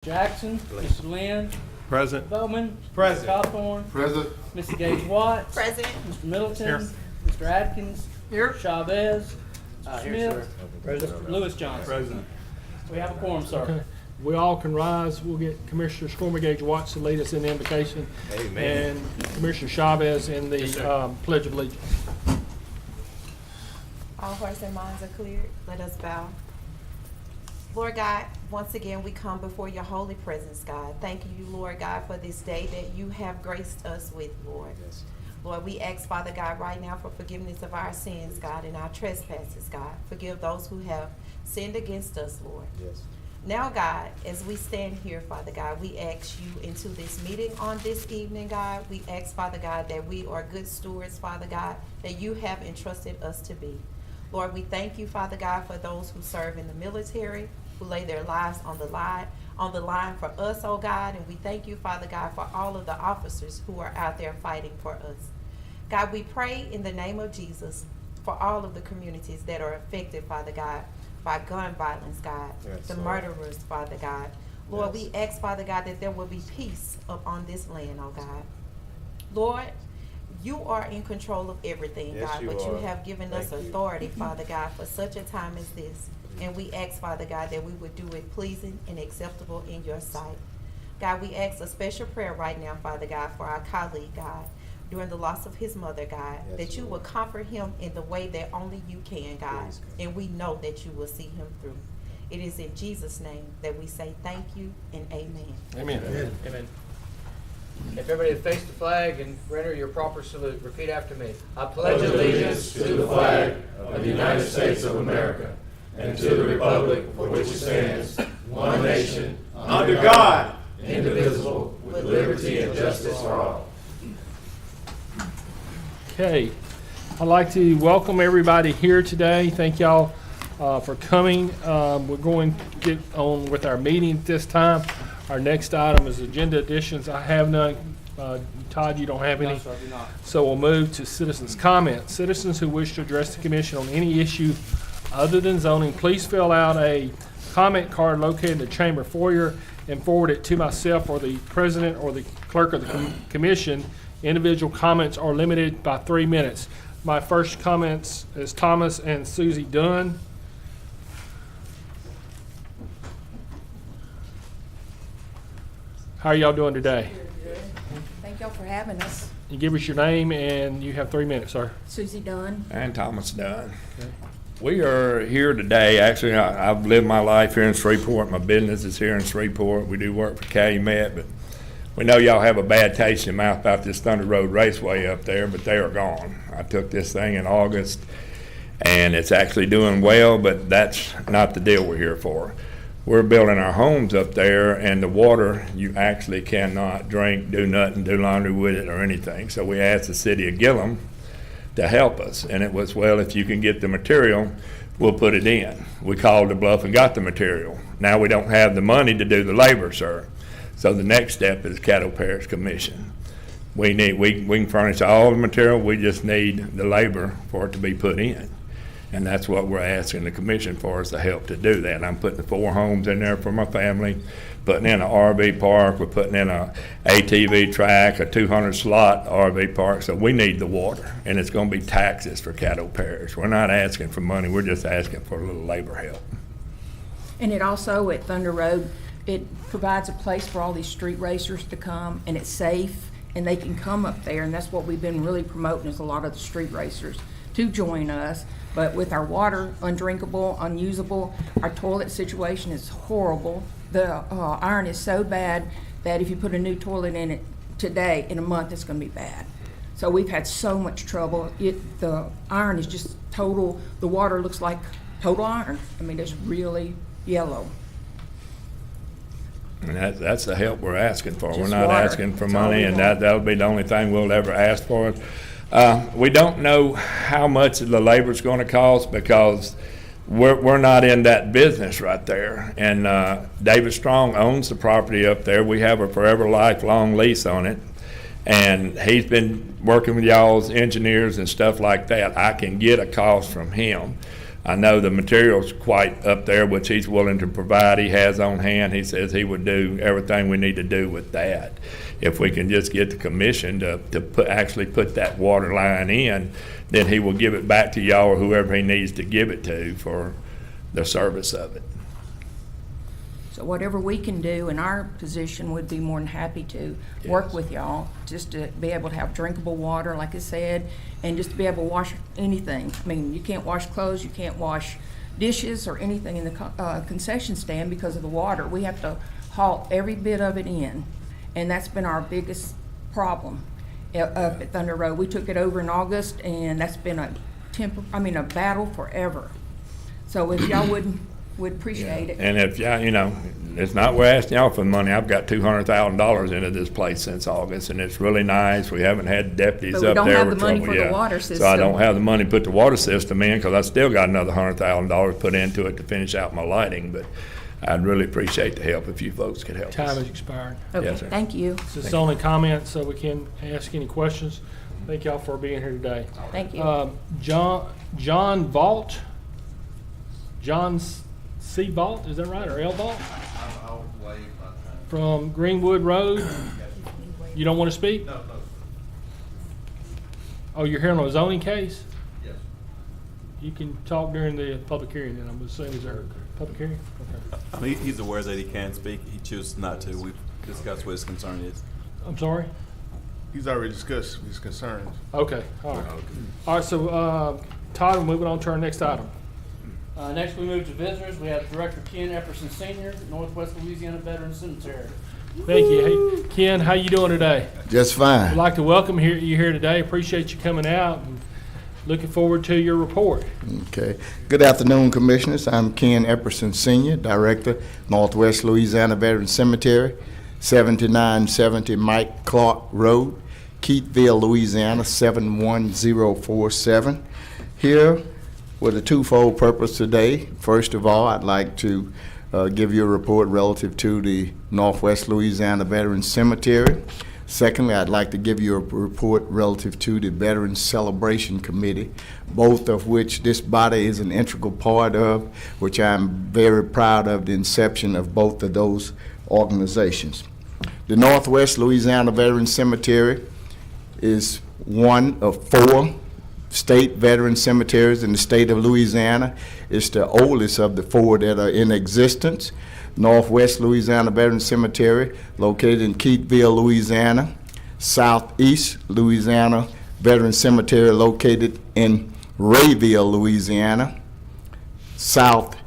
Jackson, Mr. Lynn, Present. Bowman, Present. Mr. Cawthorn, Present. Mr. Gage Watts, Present. Mr. Middleton, Here. Mr. Atkins, Here. Chavez, Here, Smith, sir. Lewis Johnson. Present. We have a quorum, sir. Okay. We all can rise. We'll get Commissioner Stormy Gage Watts to lead us in the invocation. Amen. And Commissioner Chavez in the Pledge of Allegiance. All hearts and minds are cleared. Let us bow. Lord God, once again, we come before your holy presence, God. Thank you, Lord God, for this day that you have graced us with, Lord. Yes. Lord, we ask, Father God, right now for forgiveness of our sins, God, and our trespasses, God. Forgive those who have sinned against us, Lord. Yes. Now, God, as we stand here, Father God, we ask you into this meeting on this evening, God. We ask, Father God, that we are good stewards, Father God, that you have entrusted us to be. Lord, we thank you, Father God, for those who serve in the military, who lay their lives on the line for us, oh God. And we thank you, Father God, for all of the officers who are out there fighting for us. God, we pray in the name of Jesus for all of the communities that are affected, Father God, by gun violence, God, Yes, the Lord. murderers, Father God. Lord, Yes. we ask, Father God, that there will be peace upon this land, oh God. Lord, you are in control of everything, Yes, God, you but you are. have given us Thank you. authority, Father God, for such a time as this. And we ask, Father God, that we would do it pleasing and acceptable in your sight. God, we ask a special prayer right now, Father God, for our colleague, God, during the loss of his mother, God, Yes, that you Lord. will comfort him in the way that only you can, God. Please, God. And we know that you will see him through. It is in Jesus' name that we say thank you and amen. Amen. Amen. If everybody would face the flag and render your proper salute, repeat after me. I pledge allegiance to the flag of the United States of America and to the republic for which it stands, one nation, Under God. indivisible, with liberty and justice for all. Okay. I'd like to welcome everybody here today. Thank y'all for coming. We're going to get on with our meeting at this time. Our next item is agenda additions. I have none. Todd, you don't have any? No, sir, I do not. So we'll move to citizens' comments. Citizens who wish to address the commission on any issue other than zoning, please fill out a comment card located in the chamber foyer and forward it to myself or the president or the clerk of the commission. Individual comments are limited by 3 minutes. My first comments is Thomas and Susie Dunn. How are y'all doing today? Thank y'all for having us. You give us your name and you have 3 minutes, sir. Susie Dunn. And Thomas Dunn. We are here today, actually, I've lived my life here in Shreveport. My business is here in Shreveport. We do work for Calumet, but we know y'all have a bad taste in your mouth about this Thunder Road Raceway up there, but they are gone. I took this thing in August, and it's actually doing well, but that's not the deal we're here for. We're building our homes up there, and the water, you actually cannot drink, do nothing, do laundry with it or anything. So we asked the city of Gillum to help us, and it was, well, if you can get the material, we'll put it in. We called the bluff and got the material. Now we don't have the money to do the labor, sir. So the next step is Caddo Parish Commission. We can furnish all the material, we just need the labor for it to be put in. And that's what we're asking the commission for, is the help to do that. I'm putting 4 homes in there for my family, putting in an RV park, we're putting in a ATV track, a 200 slot RV park, so we need the water. And it's gonna be taxes for Caddo Parish. We're not asking for money, we're just asking for a little labor help. And it also, at Thunder Road, it provides a place for all these street racers to come, and it's safe, and they can come up there, and that's what we've been really promoting, is a lot of the street racers to join us. But with our water undrinkable, unusable, our toilet situation is horrible. The iron is so bad that if you put a new toilet in it today, in a month, it's gonna be bad. So we've had so much trouble. The iron is just total, the water looks like total iron. I mean, it's really yellow. And that's the help we're asking for. We're Just not water. asking for That's all money, we and want. that'll be the only thing we'll ever ask for. We don't know how much the labor's gonna cost, because we're not in that business right there. And David Strong owns the property up there. We have a forever lifelong lease on it. And he's been working with y'all's engineers and stuff like that. I can get a cost from him. I know the material's quite up there, which he's willing to provide. He has on hand. He says he would do everything we need to do with that. If we can just get the commission to actually put that water line in, then he will give it back to y'all or whoever he needs to give it to for the service of it. So whatever we can do in our position, would be more than happy to work Yes. with y'all, just to be able to have drinkable water, like I said, and just to be able to wash anything. I mean, you can't wash clothes, you can't wash dishes or anything in the concession stand because of the water. We have to haul every bit of it in, and that's been our biggest problem up at Thunder Road. We took it over in August, and that's been a battle forever. So if y'all would appreciate it. And if y'all, it's not we're asking y'all for money. I've got $200,000 into this place since August, and it's really nice. We haven't had deputies But we up don't there have with the money trouble for the yet. water So I system. don't have the money to put the water system in because I still got another $100,000 put into it to finish out my lighting. But I'd really appreciate the help if you folks could help Time us. has expired. Okay, Yes, sir. thank you, This is only comments, so we can ask any questions. Thank y'all for being here today. thank you. John Vault, John C. Vault, is that right, or L. Vault? From Greenwood Road. You don't want to speak? No. Oh, you're here on a zoning case? Yes. You can talk during the public hearing, then I'm assuming, is there a public hearing? Okay. He's aware that he can speak. He chooses not to. We've discussed what his concern is. I'm sorry? He's already discussed his concerns. Okay, all right. All right, so, Todd, we're moving on to our next item. Next, we move to visitors. We have Director Ken Epperson Sr., Northwest Louisiana Veterans Cemetery. Thank you. Hey, Ken, how you doing today? Just We'd fine. like to welcome you here today. Appreciate you coming out and looking forward to your report. Okay. Good afternoon, Commissioners. I'm Ken Epperson Sr., Director, Northwest Louisiana Veterans Cemetery, 7970 Mike Clark Road, Keithville, Louisiana, 71047. Here with a twofold purpose today. First of all, I'd like to give you a report relative to the Northwest Louisiana Veterans Cemetery. Secondly, I'd like to give you a report relative to the Veterans Celebration Committee, both of which this body is an integral part of, which I'm very proud of the inception of both of those organizations. The Northwest Louisiana Veterans Cemetery is one of 4 state veteran cemeteries in the state of Louisiana. It's the oldest of the 4 that are in existence. Northwest Louisiana Veterans Cemetery, located in Keithville, Louisiana. Southeast Louisiana Veterans Cemetery, located in Rayville, Louisiana. Southeast.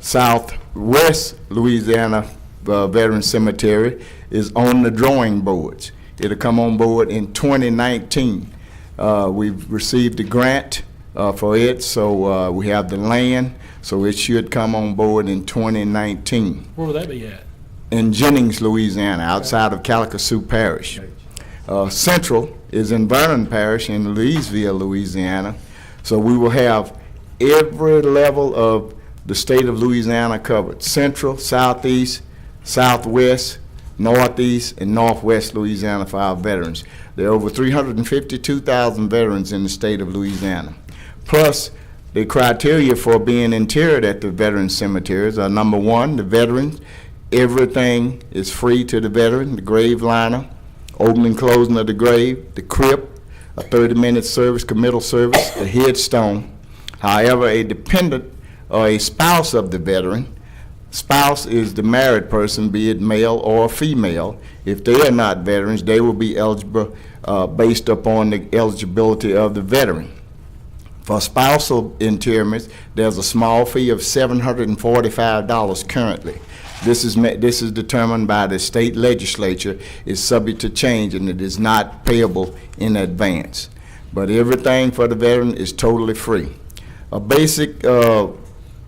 Southwest Louisiana Veterans Cemetery is on the drawing boards. It'll come on board in 2019. We've received a grant for it, so we have the land, so it should come on board in 2019. Where will that be at? In Jennings, Louisiana, outside of Calcasieu Parish. Central is in Vernon Parish in Leesville, Louisiana. So we will have every level of the state of Louisiana covered: Central, Southeast, Southwest, Northeast, and Northwest Louisiana for our veterans. There are over 352,000 veterans in the state of Louisiana. Plus, the criteria for being interred at the veteran cemeteries are: number 1, the veterans, everything is free to the veteran: the grave liner, opening and closing of the grave, the crypt, a 30-minute service, committal service, the headstone. However, a dependent or a spouse of the veteran, spouse is the married person, be it male or female. If they are not veterans, they will be eligible based upon the eligibility of the veteran. For spousal interments, there's a small fee of $745 currently. This is determined by the state legislature, is subject to change, and it is not payable in advance. But everything for the veteran is totally free. A basic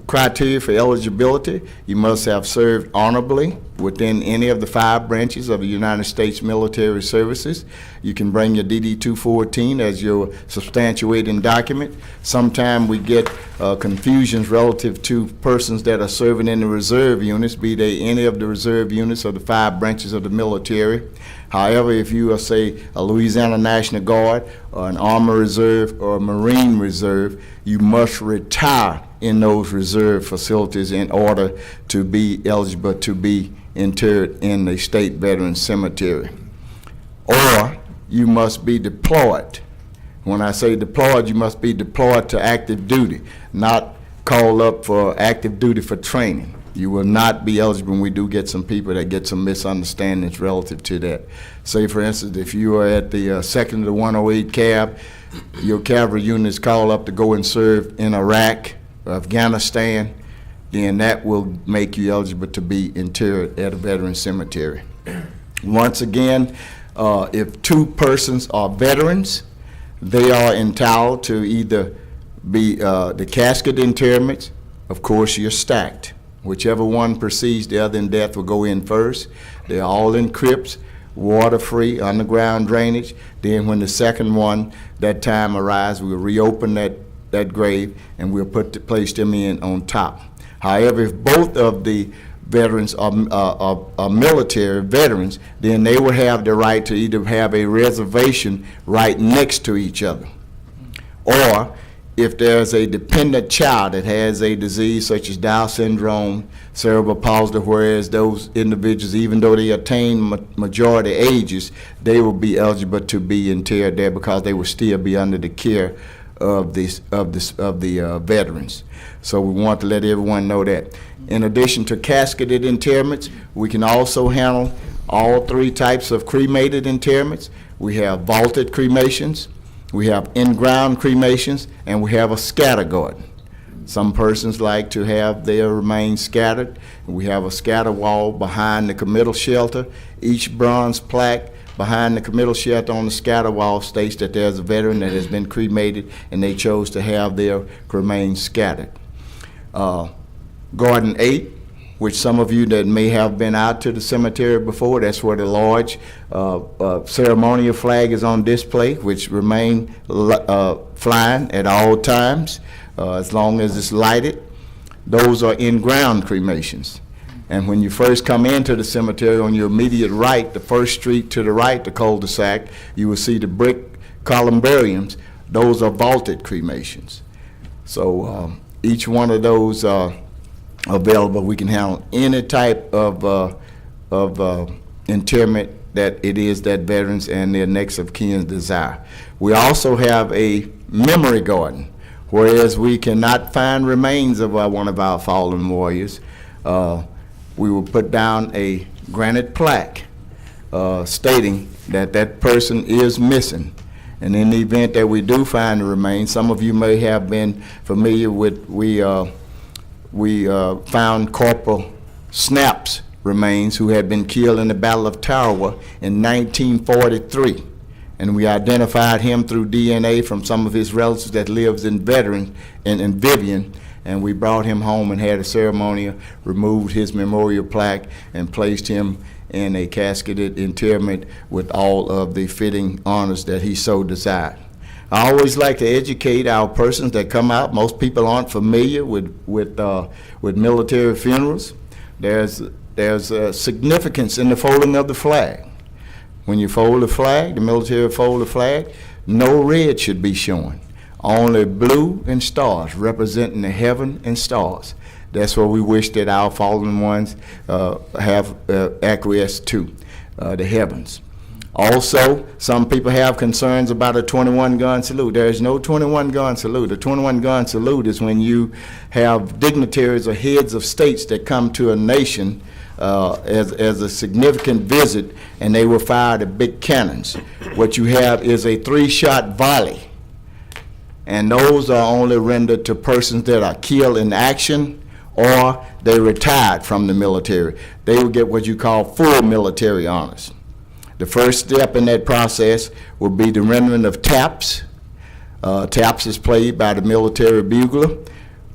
criteria for eligibility. You must have served honorably within any of the 5 branches of the United States Military Services. You can bring your DD-214 as your substantiating document. Sometimes we get confusions relative to persons that are serving in the reserve units, be they any of the reserve units of the 5 branches of the military. However, if you are, say, a Louisiana National Guard or an Army Reserve or a Marine Reserve, you must retire in those reserve facilities in order to be eligible to be interred in the State Veterans Cemetery. Or you must be deployed. When I say deployed, you must be deployed to active duty, not called up for active duty for training. You will not be eligible. We do get some people that get some misunderstandings relative to that. Say, for instance, if you are at the 2nd of the 108 Cav, your cavalry unit is called up to go and serve in Iraq, Afghanistan, then that will make you eligible to be interred at a veteran cemetery. Once again, if 2 persons are veterans, they are entitled to either be the casket interments. Of course, you're stacked. Whichever one precedes the other in death will go in first. They're all in crypts, water-free, underground drainage. Then when the second one, that time arrives, we'll reopen that grave and we'll place them in on top. However, if both of the veterans are military veterans, then they will have the right to either have a reservation right next to each other, or if there's a dependent child that has a disease such as Down syndrome, cerebral palsy, whereas those individuals, even though they attain majority ages, they will be eligible to be interred there because they will still be under the care of the veterans. So we want to let everyone know that. In addition to casketed interments, we can also handle all 3 types of cremated interments. We have vaulted cremations, we have in-ground cremations, and we have a scatter garden. Some persons like to have their remains scattered. We have a scatter wall behind the committal shelter. Each bronze plaque behind the committal shelter on the scatter wall states that there's a veteran that has been cremated and they chose to have their remains scattered. Garden 8, which some of you that may have been out to the cemetery before, that's where the large ceremonial flag is on display, which remain flying at all times as long as it's lighted. Those are in-ground cremations. And when you first come into the cemetery, on your immediate right, the first street to the right, the cul-de-sac, you will see the brick columbariums. Those are vaulted cremations. So each one of those are available. We can handle any type of interment that it is that veterans and their next of kin desire. We also have a memory garden, whereas we cannot find remains of one of our fallen warriors. We will put down a granite plaque stating that that person is missing. And in the event that we do find the remains, some of you may have been familiar with, we found Corporal Snap's remains, who had been killed in the Battle of Tarawa in 1943. And we identified him through DNA from some of his relatives that lives in Vivian. And we brought him home and had a ceremony, removed his memorial plaque, and placed him in a casketed interment with all of the fitting honors that he so desired. I always like to educate our persons that come out. Most people aren't familiar with military funerals. There's a significance in the folding of the flag. When you fold the flag, the military fold the flag, no red should be showing. Only blue and stars representing the heaven and stars. That's what we wish that our fallen ones have acquiesced to, the heavens. Also, some people have concerns about a 21-gun salute. There is no 21-gun salute. A 21-gun salute is when you have dignitaries or heads of states that come to a nation as a significant visit, and they will fire the big cannons. What you have is a 3-shot volley, and those are only rendered to persons that are killed in action or they retired from the military. They will get what you call full military honors. The first step in that process will be the rendering of taps. Taps is played by the military bugler.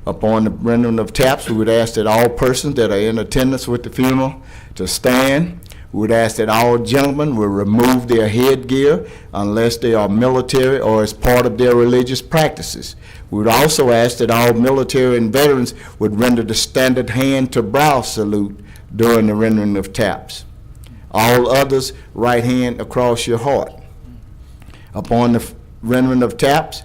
Upon the rendering of taps, we would ask that all persons that are in attendance with the funeral to stand. We would ask that all gentlemen will remove their headgear unless they are military or as part of their religious practices. We would also ask that all military and veterans would render the standard hand-to-brow salute during the rendering of taps. All others, right hand across your heart. Upon the rendering of taps,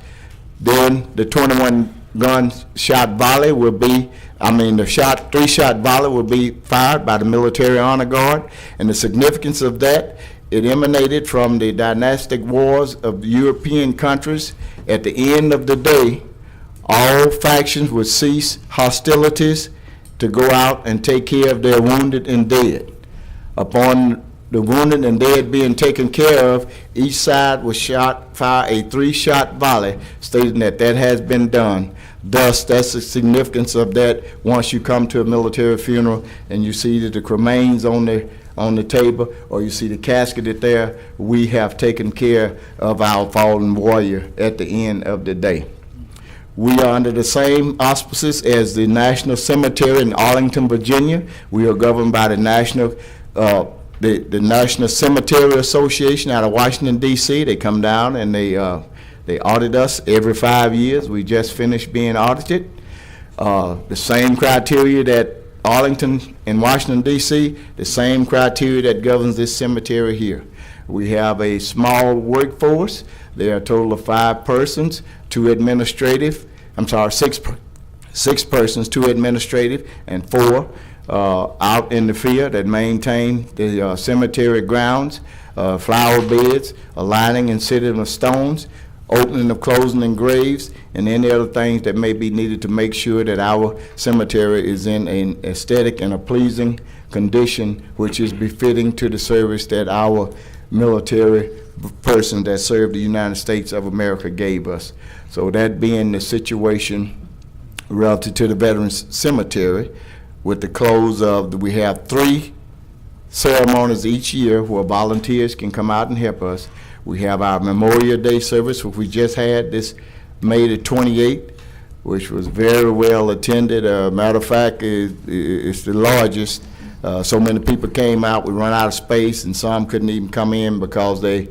then the 21-gun shot volley will be, the three-shot volley will be fired by the Military Honor Guard. And the significance of that, it emanated from the dynastic wars of European countries. At the end of the day, all factions would cease hostilities to go out and take care of their wounded and dead. Upon the wounded and dead being taken care of, each side would fire a three-shot volley, stating that that has been done. Thus, that's the significance of that. Once you come to a military funeral and you see that the remains on the table, or you see the casket there, we have taken care of our fallen warrior at the end of the day. We are under the same auspices as the National Cemetery in Arlington, Virginia. We are governed by the National Cemetery Association out of Washington, D.C. They come down and they audit us every 5 years. We just finished being audited. The same criteria that Arlington and Washington, D.C., the same criteria that governs this cemetery here. We have a small workforce. There are a total of 5 persons, 6 persons, 2 administrative, and 4 out in the field that maintain the cemetery grounds, flower beds, aligning and setting of stones, opening and closing of graves, and any other things that may be needed to make sure that our cemetery is in an aesthetic and a pleasing condition which is befitting to the service that our military persons that served the United States of America gave us. So that being the situation relative to the Veterans Cemetery, with the close of, we have 3 ceremonies each year where volunteers can come out and help us. We have our Memorial Day service, which we just had this May the 28th, which was very well attended. Matter of fact, it's the largest. So many people came out, we run out of space, and some couldn't even come in because they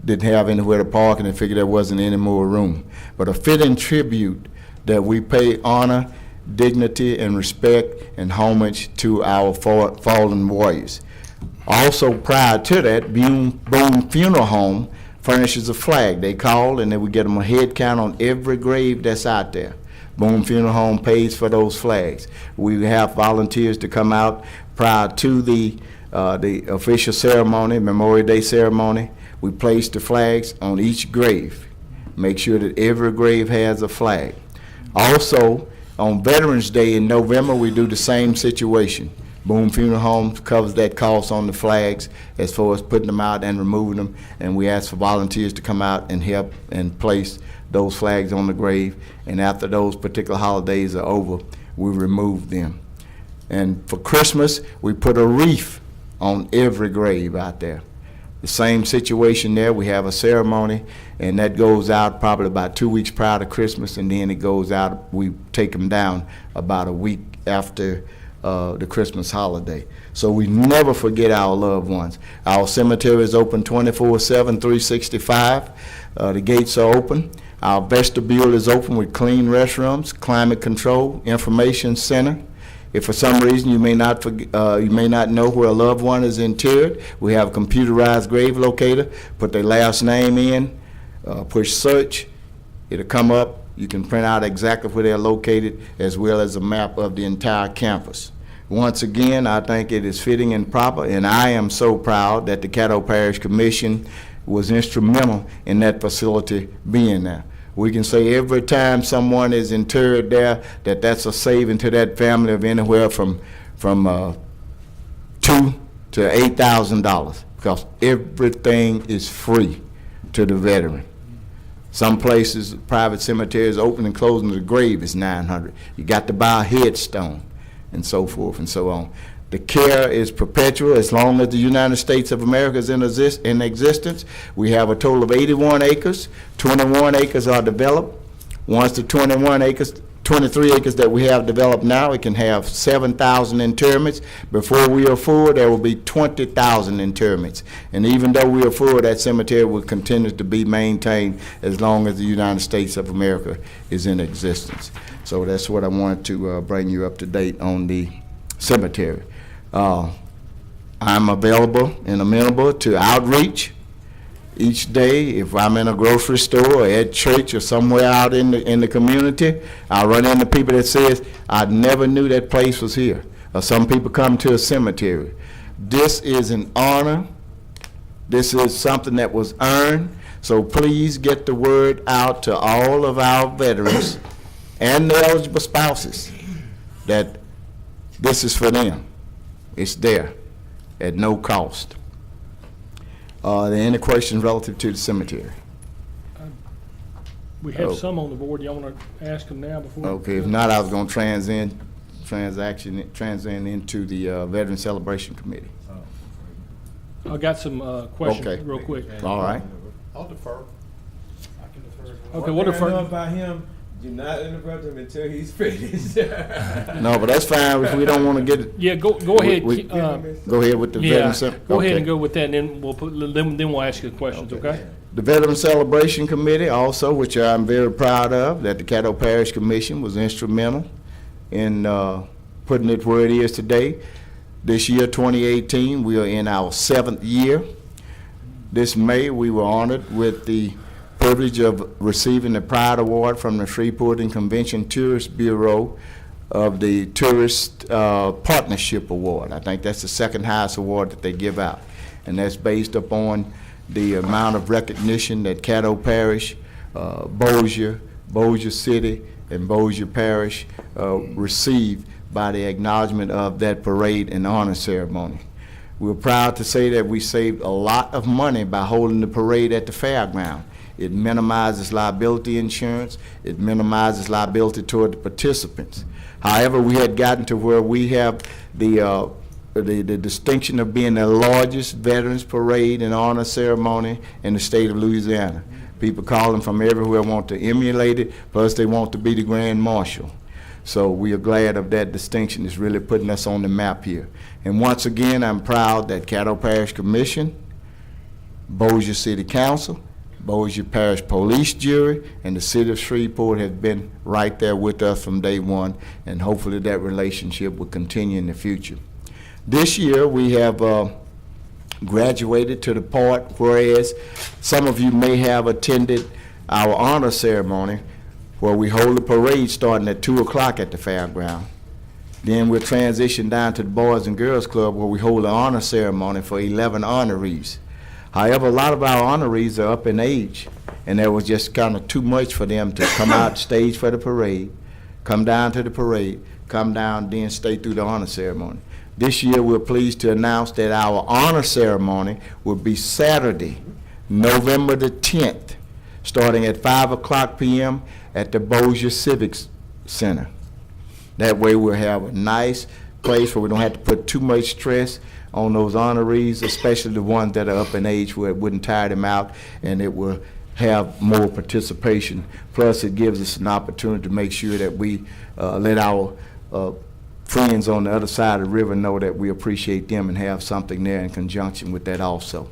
didn't have anywhere to park and they figured there wasn't any more room. But a fitting tribute that we pay honor, dignity, and respect and homage to our fallen warriors. Also, prior to that, Boone Funeral Home furnishes a flag. They call and then we get them a head count on every grave that's out there. Boone Funeral Home pays for those flags. We have volunteers to come out prior to the official ceremony, Memorial Day ceremony. We place the flags on each grave. Make sure that every grave has a flag. Also, on Veterans Day in November, we do the same situation. Boone Funeral Home covers that cost on the flags as far as putting them out and removing them, and we ask for volunteers to come out and help and place those flags on the grave, and after those particular holidays are over, we remove them. And for Christmas, we put a wreath on every grave out there. The same situation there, we have a ceremony, and that goes out probably about 2 weeks prior to Christmas, and then it goes out, we take them down about a week after the Christmas holiday. So we never forget our loved ones. Our cemetery is open 24/7, 365. The gates are open. Our vestibule is open with clean restrooms, climate control, information center. If for some reason you may not know where a loved one is interred, we have a computerized grave locator. Put their last name in, push search, it'll come up. You can print out exactly where they're located, as well as a map of the entire campus. Once again, I think it is fitting and proper, and I am so proud that the Caddo Parish Commission was instrumental in that facility being there. We can say every time someone is interred there, that's a saving to that family of anywhere from $2,000 to $8,000, because everything is free to the veteran. Some places, private cemeteries, open and closing the grave is $900. You got to buy a headstone, and so forth and so on. The care is perpetual as long as the United States of America is in existence. We have a total of 81 acres. 21 acres are developed. Once the 21 acres 23 acres that we have developed now, it can have 7,000 interments. Before we are full, there will be 20,000 interments. And even though we are full, that cemetery will continue to be maintained as long as the United States of America is in existence. So that's what I wanted to bring you up to date on the cemetery. I'm available and amenable to outreach each day. If I'm in a grocery store or at church or somewhere out in the community, I run into people that says, I never knew that place was here. Or some people come to a cemetery. This is an honor. This is something that was earned. So please get the word out to all of our veterans and their eligible spouses that this is for them. It's there at no cost. Are there any questions relative to the cemetery? We have Oh. some on the board. Y'all want to ask them now before? Okay, if not, I was going to transition into the Veteran Celebration Committee. I got some questions Okay. real quick. All right. I'll defer. Okay, what if One thing I know about him, do not interrupt him until he's finished. No, but that's fine if we don't want to get it. Yeah, go ahead. We- Go ahead with the Yeah, Veteran Cel- go ahead okay. and go with that, and then we'll ask you the questions, okay? The Veteran Celebration Committee also, which I'm very proud of, that the Caddo Parish Commission was instrumental in putting it where it is today. This year, 2018, we are in our 7th year. This May, we were honored with the privilege of receiving the Pride Award from the Shreveport and Convention Tourist Bureau of the Tourist Partnership Award. I think that's the second highest award that they give out. And that's based upon the amount of recognition that Caddo Parish, Bossier City, and Bossier Parish received by the acknowledgement of that parade and honor ceremony. We're proud to say that we saved a lot of money by holding the parade at the fairground. It minimizes liability insurance. It minimizes liability toward the participants. However, we had gotten to where we have the distinction of being the largest veterans parade and honor ceremony in the state of Louisiana. People calling from everywhere want to emulate it, plus they want to be the Grand Marshal. So we are glad of that distinction. It's really putting us on the map here. And once again, I'm proud that Caddo Parish Commission, Bossier City Council, Bossier Parish Police Jury, and the City of Shreveport have been right there with us from day one, and hopefully that relationship will continue in the future. This year, we have graduated to the part, whereas some of you may have attended our honor ceremony, where we hold a parade starting at 2 o'clock at the fairground. Then we'll transition down to the Boys and Girls Club, where we hold an honor ceremony for 11 honorees. However, a lot of our honorees are up in age, and that was just kind of too much for them to come out stage for the parade, come down to the parade, come down, then stay through the honor ceremony. This year, we're pleased to announce that our honor ceremony will be Saturday, November the 10th, starting at 5 o'clock p.m. at the Bossier Civic Center. That way we'll have a nice place where we don't have to put too much stress on those honorees, especially the ones that are up in age, where it wouldn't tire them out and it will have more participation. Plus, it gives us an opportunity to make sure that we let our friends on the other side of the river know that we appreciate them and have something there in conjunction with that also.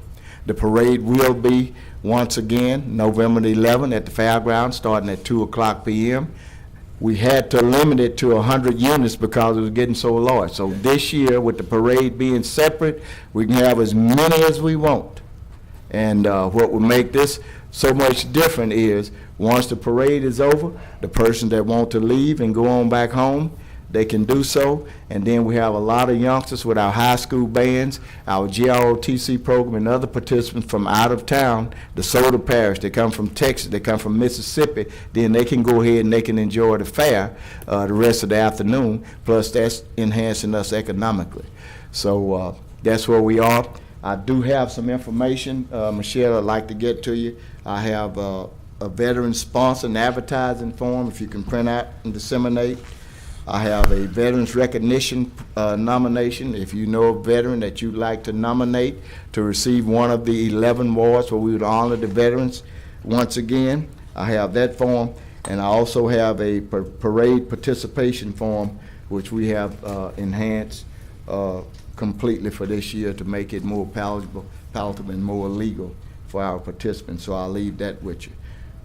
The parade will be, once again, November the 11th at the fairground, starting at 2 o'clock p.m. We had to limit it to 100 units because it was getting so large. So this year, with the parade being separate, we can have as many as we want. And what will make this so much different is, once the parade is over, the person that want to leave and go on back home, they can do so. And then we have a lot of youngsters with our high school bands, our GROTC program, and other participants from out of town, DeSoto Parish. They come from Texas, they come from Mississippi. Then they can go ahead and they can enjoy the fair the rest of the afternoon. Plus, that's enhancing us economically. So that's where we are. I do have some information, Michelle, I'd like to get to you. I have a veteran sponsor and advertising form, if you can print out and disseminate. I have a veterans recognition nomination. If you know a veteran that you'd like to nominate to receive one of the 11 awards where we would honor the veterans once again, I have that form. And I also have a parade participation form, which we have enhanced completely for this year to make it more palatable and more legal for our participants. So I'll leave that with you.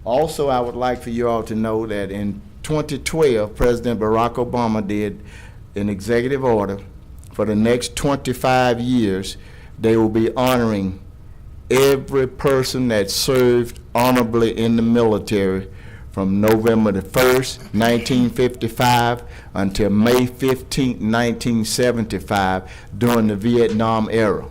Also, I would like for you all to know that in 2012, President Barack Obama did an executive order for the next 25 years. They will be honoring every person that served honorably in the military from November the 1st, 1955 until May 15th, 1975 during the Vietnam era.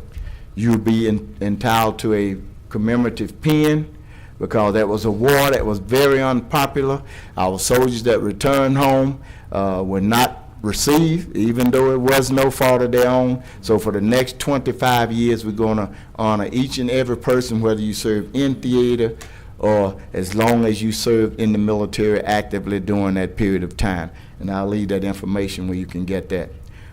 You'll be entitled to a commemorative pin because that was a war that was very unpopular. Our soldiers that returned home were not received, even though it was no fault of their own. So for the next 25 years, we're going to honor each and every person, whether you serve in theater or as long as you served in the military actively during that period of time. And I'll leave that information where you can get that.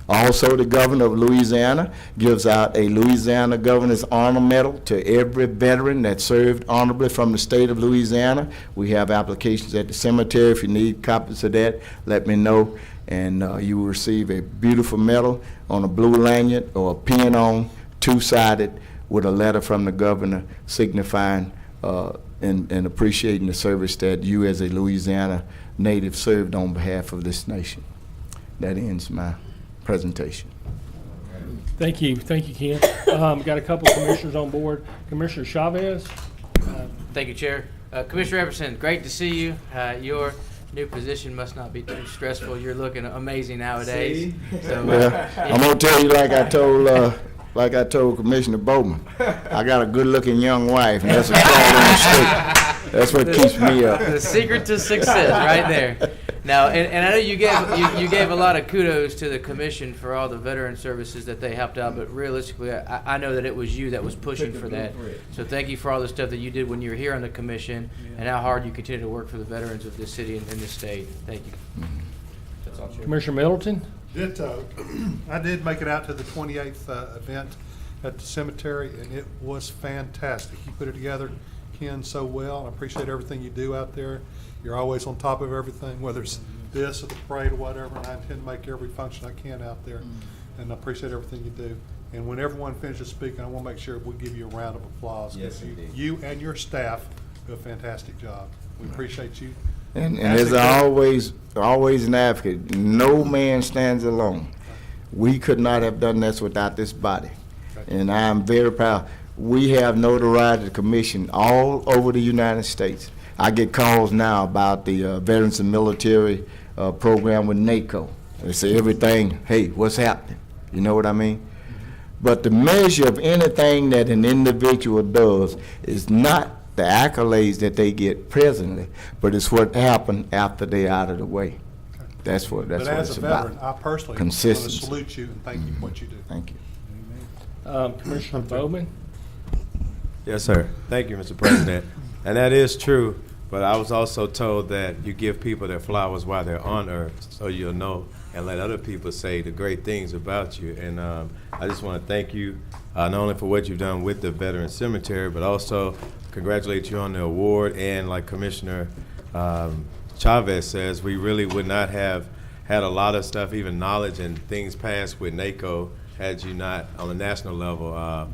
Also, the governor of Louisiana gives out a Louisiana Governor's Honor Medal to every veteran that served honorably from the state of Louisiana. We have applications at the cemetery. If you need copies of that, let me know. And you will receive a beautiful medal on a blue lanyard or a pin on, two-sided, with a letter from the governor signifying and appreciating the service that you as a Louisiana native served on behalf of this nation. That ends my presentation. Thank you, Ken. Got a couple of commissioners on board. Commissioner Chavez? Thank you, Chair. Commissioner Epperson, great to see you. Your new position must not be too stressful. You're looking amazing nowadays. So, Well, I'm gonna tell you like I told Commissioner Bowman, I got a good-looking young wife, and that's a strong mistake. That's what keeps me up. The secret to success, right there. Now, and I know you gave a lot of kudos to the commission for all the veteran services that they helped out, but realistically, I know that it was you that was pushing for that. So thank you for all the stuff that you did when you were here on the commission, and how hard you continue to work for the veterans of this city and this state. Thank you. That's all, Chair. Commissioner Middleton? Ditto. I did make it out to the 28th event at the cemetery, and it was fantastic. You put it together, Ken, so well. I appreciate everything you do out there. You're always on top of everything, whether it's this or the parade or whatever, and I intend to make every function I can out there, and I appreciate everything you do. And when everyone finishes speaking, I want to make sure we give you a round of applause. Yes, indeed. You and your staff do a fantastic job. We appreciate you. And as I always an advocate, no man stands alone. We could not have done this without this body. And I'm very proud. We have notoriety at the commission all over the United States. I get calls now about the Veterans and Military program with NACO. They say everything, hey, what's happening? You know what I mean? But the measure of anything that an individual does is not the accolades that they get presently, but it's what happened after they're out of the way. That's what But as it's a veteran, about. I personally want to Consistency. salute you and thank you for what you do. Thank you. Commissioner Bowman? Yes, sir. Thank you, Mr. President. And that is true, but I was also told that you give people their flowers while they're on earth, so you'll know and let other people say the great things about you. And I just want to thank you not only for what you've done with the Veteran Cemetery, but also congratulate you on the award. And like Commissioner Chavez says, we really would not have had a lot of stuff, even knowledge and things passed with NACO, had you not on the national level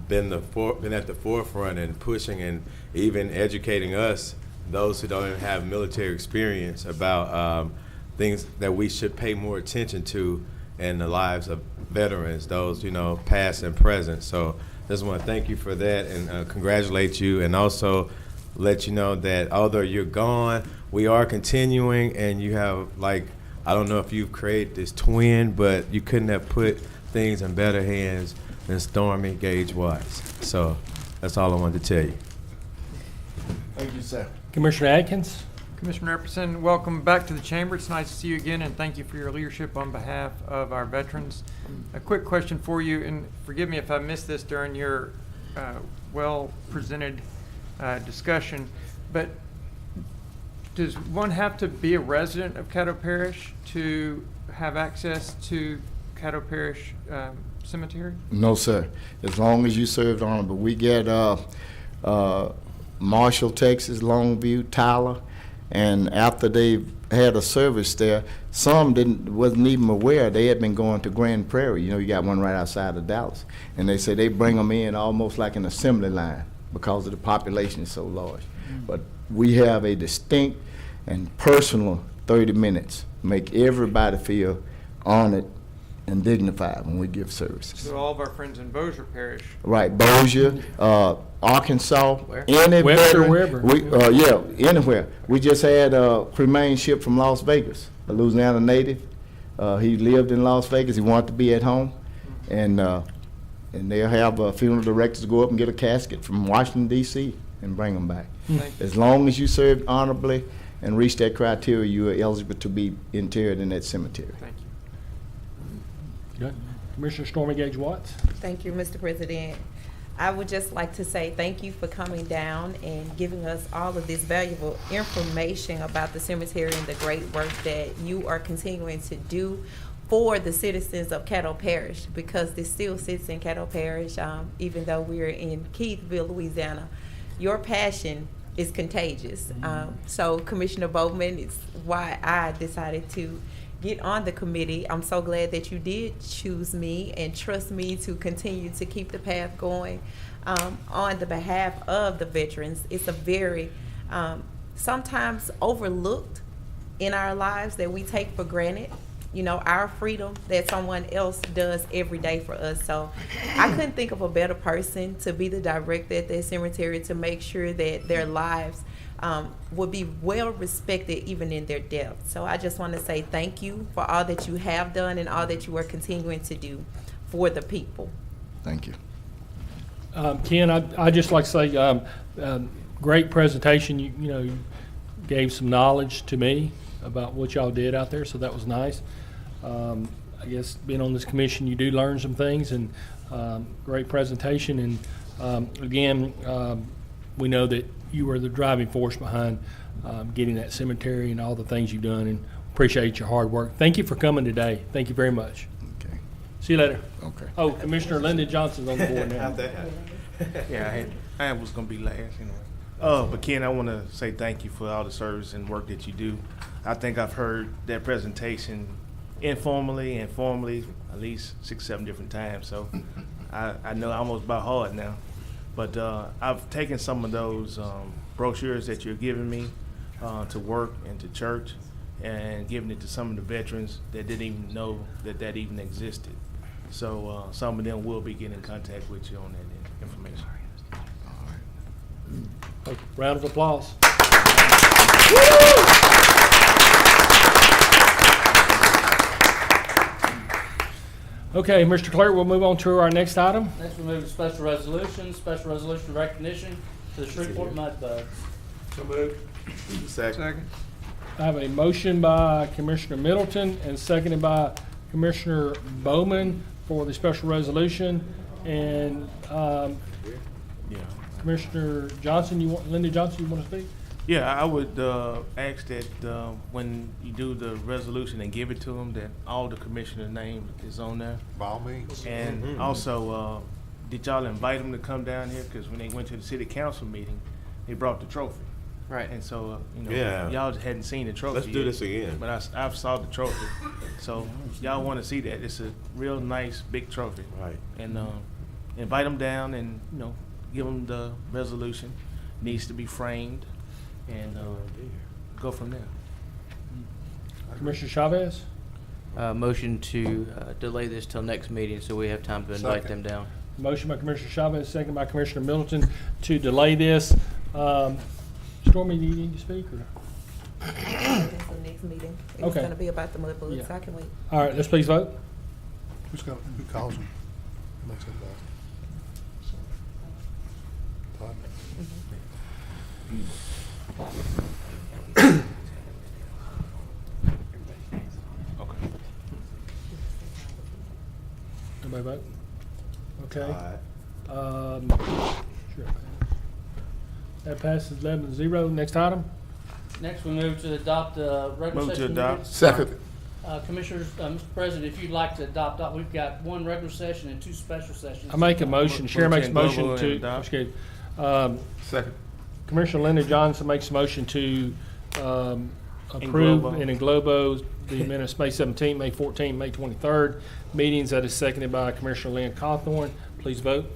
been at the forefront and pushing and even educating us, those who don't even have military experience, about things that we should pay more attention to in the lives of veterans, those, past and present. So just want to thank you for that and congratulate you, and also let you know that although you're gone, we are continuing, and you have, I don't know if you've created this twin, but you couldn't have put things in better hands than Stormy Gage Watts. So that's all I wanted to tell you. Thank you, sir. Commissioner Atkins? Commissioner Epperson, welcome back to the chamber. It's nice to see you again, and thank you for your leadership on behalf of our veterans. A quick question for you, and forgive me if I missed this during your well-presented discussion, but does one have to be a resident of Caddo Parish to have access to Caddo Parish Cemetery? No, sir. As long as you served on it. But we get Marshall, Texas, Longview, Tyler, And after they had a service there, some wasn't even aware they had been going to Grand Prairie. You know, you got one right outside of Dallas. And they say they bring them in almost like an assembly line because of the population is so large. But we have a distinct and personal 30 minutes, make everybody feel honored and dignified when we give services. So all of our friends in Bossier Parish. Right, Bossier, Arkansas, Where? any Webster, veteran, wherever. yeah, anywhere. We just had a cremain ship from Las Vegas, a Louisiana native. He lived in Las Vegas. He wanted to be at home, and they'll have funeral directors go up and get a casket from Washington D.C. and bring them back. Thank you. As long as you served honorably and reach that criteria, you are eligible to be interred in that cemetery. Thank you. Good. Commissioner Stormy Gage Watts. Thank you, Mr. President. I would just like to say thank you for coming down and giving us all of this valuable information about the cemetery and the great work that you are continuing to do for the citizens of Caddo Parish, because this still sits in Caddo Parish, even though we're in Keithville, Louisiana. Your passion is contagious. So Commissioner Bowman, it's why I decided to get on the committee. I'm so glad that you did choose me and trust me to continue to keep the path going on the behalf of the veterans. It's a very sometimes overlooked in our lives that we take for granted. You know, our freedom that someone else does every day for us. So I couldn't think of a better person to be the director at that cemetery to make sure that their lives would be well respected even in their death. So I just want to say thank you for all that you have done and all that you are continuing to do for the people. Thank you. Ken, I'd just like to say, great presentation. You know, you gave some knowledge to me about what y'all did out there, so that was nice. I guess being on this commission, you do learn some things, and great presentation. And again, we know that you were the driving force behind getting that cemetery and all the things you've done, and appreciate your hard work. Thank you for coming today. Thank you very much. Okay. See you later. Okay. Oh, Commissioner Lyndon Johnson's on the board now. Yeah, I was gonna be last anyway. But Ken, I want to say thank you for all the service and work that you do. I think I've heard that presentation informally and formally at least 6-7 different times. So I know almost by heart now. But I've taken some of those brochures that you're giving me to work and to church, and giving it to some of the veterans that didn't even know that even existed. So some of them will be getting in contact with you on that information. Round of applause. Okay, Mr. Clerk, we'll move on to our next item. Next, we move to special resolution recognition to the Shreveport Mudbugs. So moved. Second. I have a motion by Commissioner Middleton and seconded by Commissioner Bowman for the special resolution. And Yeah. Commissioner Johnson, Linda Johnson, you want to speak? Yeah, I would ask that when you do the resolution and give it to them, that all the commissioner name is on there. By all means. And also, did y'all invite them to come down here? Because when they went to the city council meeting, they brought the trophy. Right. And so, Yeah. y'all hadn't seen the trophy Let's do yet, this again. But I've saw the trophy. So y'all want to see that. It's a real nice, big trophy. Right. And invite them down and, give them the resolution. Needs to be framed and go from there. Commissioner Chavez? Motion to delay this till next meeting so we have time to invite them down. Motion by Commissioner Chavez, second by Commissioner Middleton to delay this. Stormy, do you need to speak? Or? That's the next meeting. It's Okay. going to be about the mudbugs. Yeah. I can wait. All right, let's please vote. Who calls them? Who makes that call? Todd? Okay. Everybody vote? Okay. Sure. That passes 11-0. Next item? Next, we move to adopt regular Move to session adopt. minutes. Second. Commissioners, Mr. President, if you'd like to adopt, we've got one regular session and two special sessions. I make a motion, Chair makes a motion Global and to, adopt. excuse, Second. Commissioner Linda Johnson makes a motion to approve Englobo. and englobo the minutes May 17th, May 14th, May 23rd meetings. That is seconded by Commissioner Lynn Cawthorn. Please vote.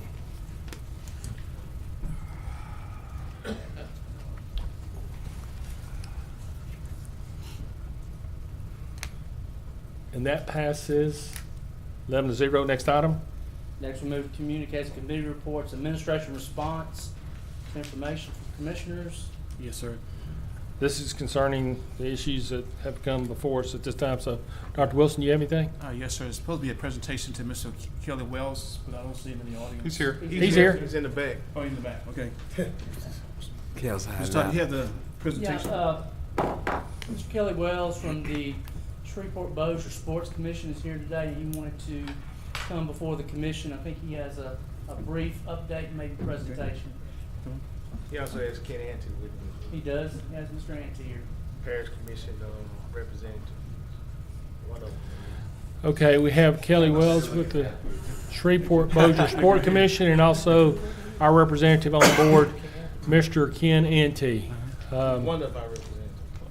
And that passes 11-0. Next item. Next, we move to communications, committee reports, administration response, information from commissioners. Yes, sir. This is concerning the issues that have come before us at this time. So, Dr. Wilson, you have anything? Yes, sir. It's supposed to be a presentation to Mr. Kelly Wells, but I don't see him in the audience. He's here. He's here. He's in the back. Oh, in the back, okay. Kel's Mr. hiding Todd, out. you have the presentation? Mr. Kelly Wells from the Shreveport Bossier Sports Commission is here today. He wanted to come before the commission. I think he has a brief update and maybe presentation. He also has Ken Ante with me, He does. He has Mr. Ante here. Parish Commission representative. One of them. Okay, we have Kelly Wells with the Shreveport Bossier Sport Commission and also our representative on the board, Mr. Ken Ante. One of our representatives.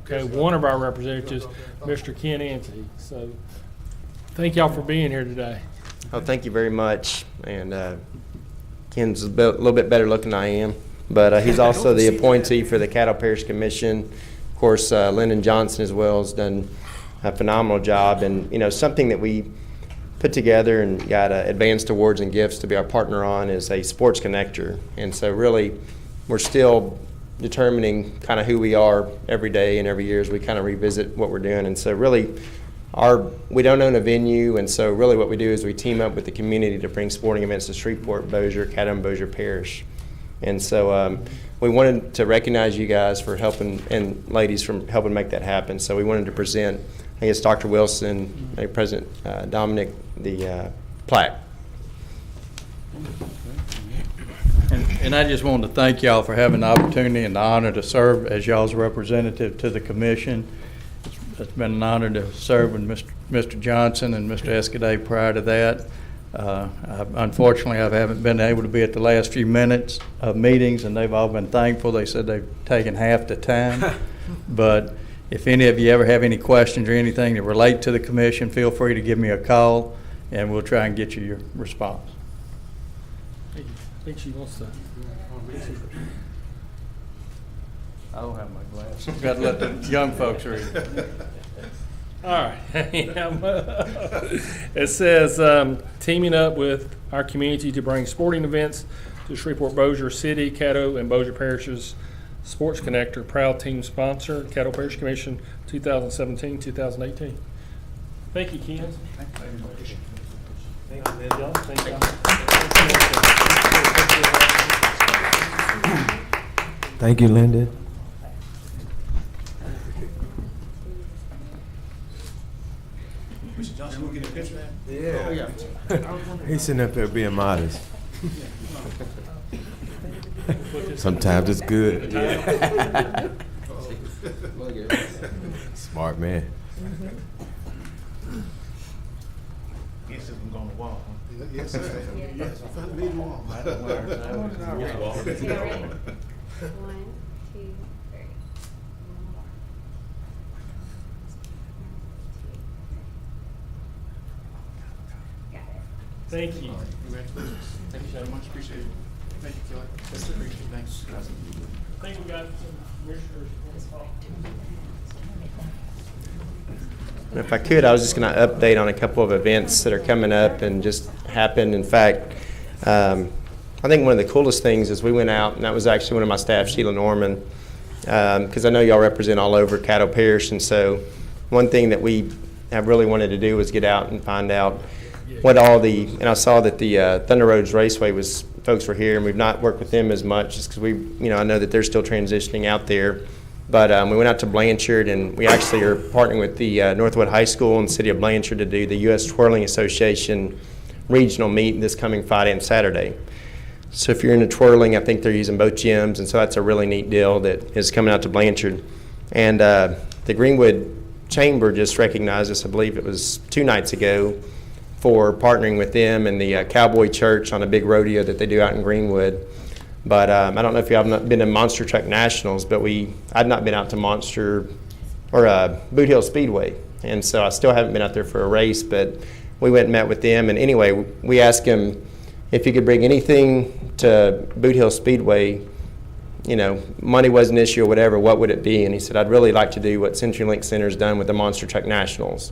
Okay, one of our representatives, Mr. Ken Ante. So, thank y'all for being here today. Oh, thank you very much. And Ken's a little bit better looking than I am, but he's also the appointee for the Caddo Parish Commission. Of course, Lyndon Johnson as well has done a phenomenal job, and you know, something that we put together and got Advanced Awards and Gifts to be our partner on is a sports connector. And so really, we're still determining kind of who we are every day and every year as we kind of revisit what we're doing. And so really, we don't own a venue, and so really what we do is we team up with the community to bring sporting events to Shreveport, Bossier, Caddo, and Bossier Parish. And so we wanted to recognize you guys for helping, and ladies from helping make that happen. So we wanted to present, I guess, Dr. Wilson, President Dominic, the plaque. And I just wanted to thank y'all for having the opportunity and the honor to serve as y'all's representative to the commission. It's been an honor to serve with Mr. Johnson and Mr. Escaday prior to that. Unfortunately, I haven't been able to be at the last few minutes of meetings, and they've all been thankful. They said they've taken half the time. But if any of you ever have any questions or anything that relate to the commission, feel free to give me a call, and we'll try and get you your response. I think she wants to. I don't have my glasses. Got to let the young folks read. All right. It says, teaming up with our community to bring sporting events to Shreveport Bossier City, Caddo, and Bossier Parish's Sports Connector, proud team sponsor, Caddo Parish Commission 2017-2018. Thank you, Ken. Thank you, Linda. Thank you. Thank you, Linda. Mr. Johnson, we'll get a picture of that? Yeah. He's sitting up there being modest. Sometimes it's good. Smart man. Guess it's going to wall. Yes, sir. Yes, I found me wrong. One, two, three. One more. Got it. Thank you. Congratulations. Thank you so much. Appreciate it. Thank you, Kelly. Appreciate it. Thanks. I think we got some commissioners on the call. And if I could, I was just going to update on a couple of events that are coming up and just happened. In fact, I think one of the coolest things is we went out, and that was actually one of my staff, Sheila Norman, because I know y'all represent all over Caddo Parish, and so one thing that we have really wanted to do was get out and find out what all the, and I saw that the Thunder Roads Raceway folks were here, and we've not worked with them as much just because I know that they're still transitioning out there. But we went out to Blanchard, and we actually are partnering with the Northwood High School and the City of Blanchard to do the U.S. Twirling Association regional meet this coming Friday and Saturday. So if you're into twirling, I think they're using both gyms, and so that's a really neat deal that is coming out to Blanchard. And the Greenwood Chamber just recognized us, I believe it was 2 nights ago, for partnering with them and the Cowboy Church on a big rodeo that they do out in Greenwood. But I don't know if you have not been to Monster Truck Nationals, but I'd not been out to Monster or Boot Hill Speedway, and so I still haven't been out there for a race. But we went and met with them, and anyway, we asked him if he could bring anything to Boot Hill Speedway. You know, money was an issue or whatever, what would it be? And he said, I'd really like to do what CenturyLink Center's done with the Monster Truck Nationals.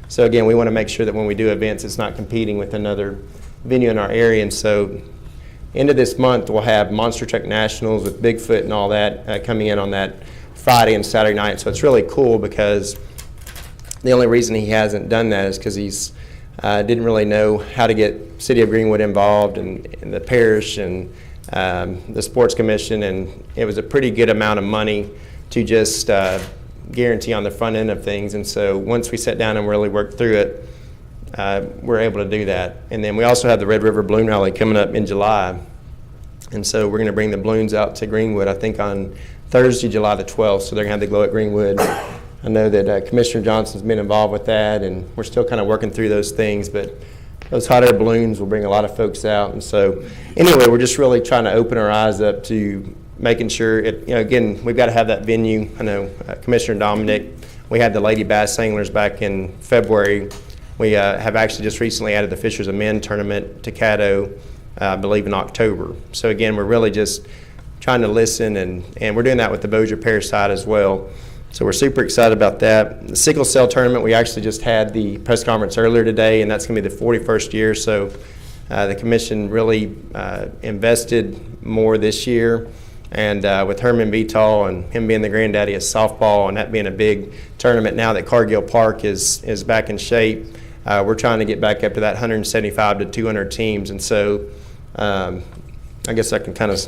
So again, we want to make sure that when we do events, it's not competing with another venue in our area. And so end of this month, we'll have Monster Truck Nationals with Bigfoot and all that coming in on that Friday and Saturday night. So it's really cool because the only reason he hasn't done that is because he's didn't really know how to get City of Greenwood involved and the parish and the Sports Commission, and it was a pretty good amount of money to just guarantee on the front end of things. And so once we sat down and really worked through it, we're able to do that. And then we also have the Red River Balloon Rally coming up in July. And so we're going to bring the balloons out to Greenwood, I think on Thursday, July the 12th. So they're going to have the Glow at Greenwood. I know that Commissioner Johnson's been involved with that, and we're still kind of working through those things. But those hot air balloons will bring a lot of folks out. And so anyway, we're just really trying to open our eyes up to making sure, again, we've got to have that venue. I know Commissioner Dominic, we had the Lady Bass Anglers back in February. We have actually just recently added the Fishers of Men tournament to Caddo, I believe in October. So again, we're really just trying to listen, and we're doing that with the Bossier Parish side as well. So we're super excited about that. The sickle cell tournament, we actually just had the press conference earlier today, and that's going to be the 41st year. So the commission really invested more this year. And with Herman Vital and him being the granddaddy of softball and that being a big tournament now that Cargill Park is back in shape, we're trying to get back up to that 175 to 200 teams. And so I guess I can kind of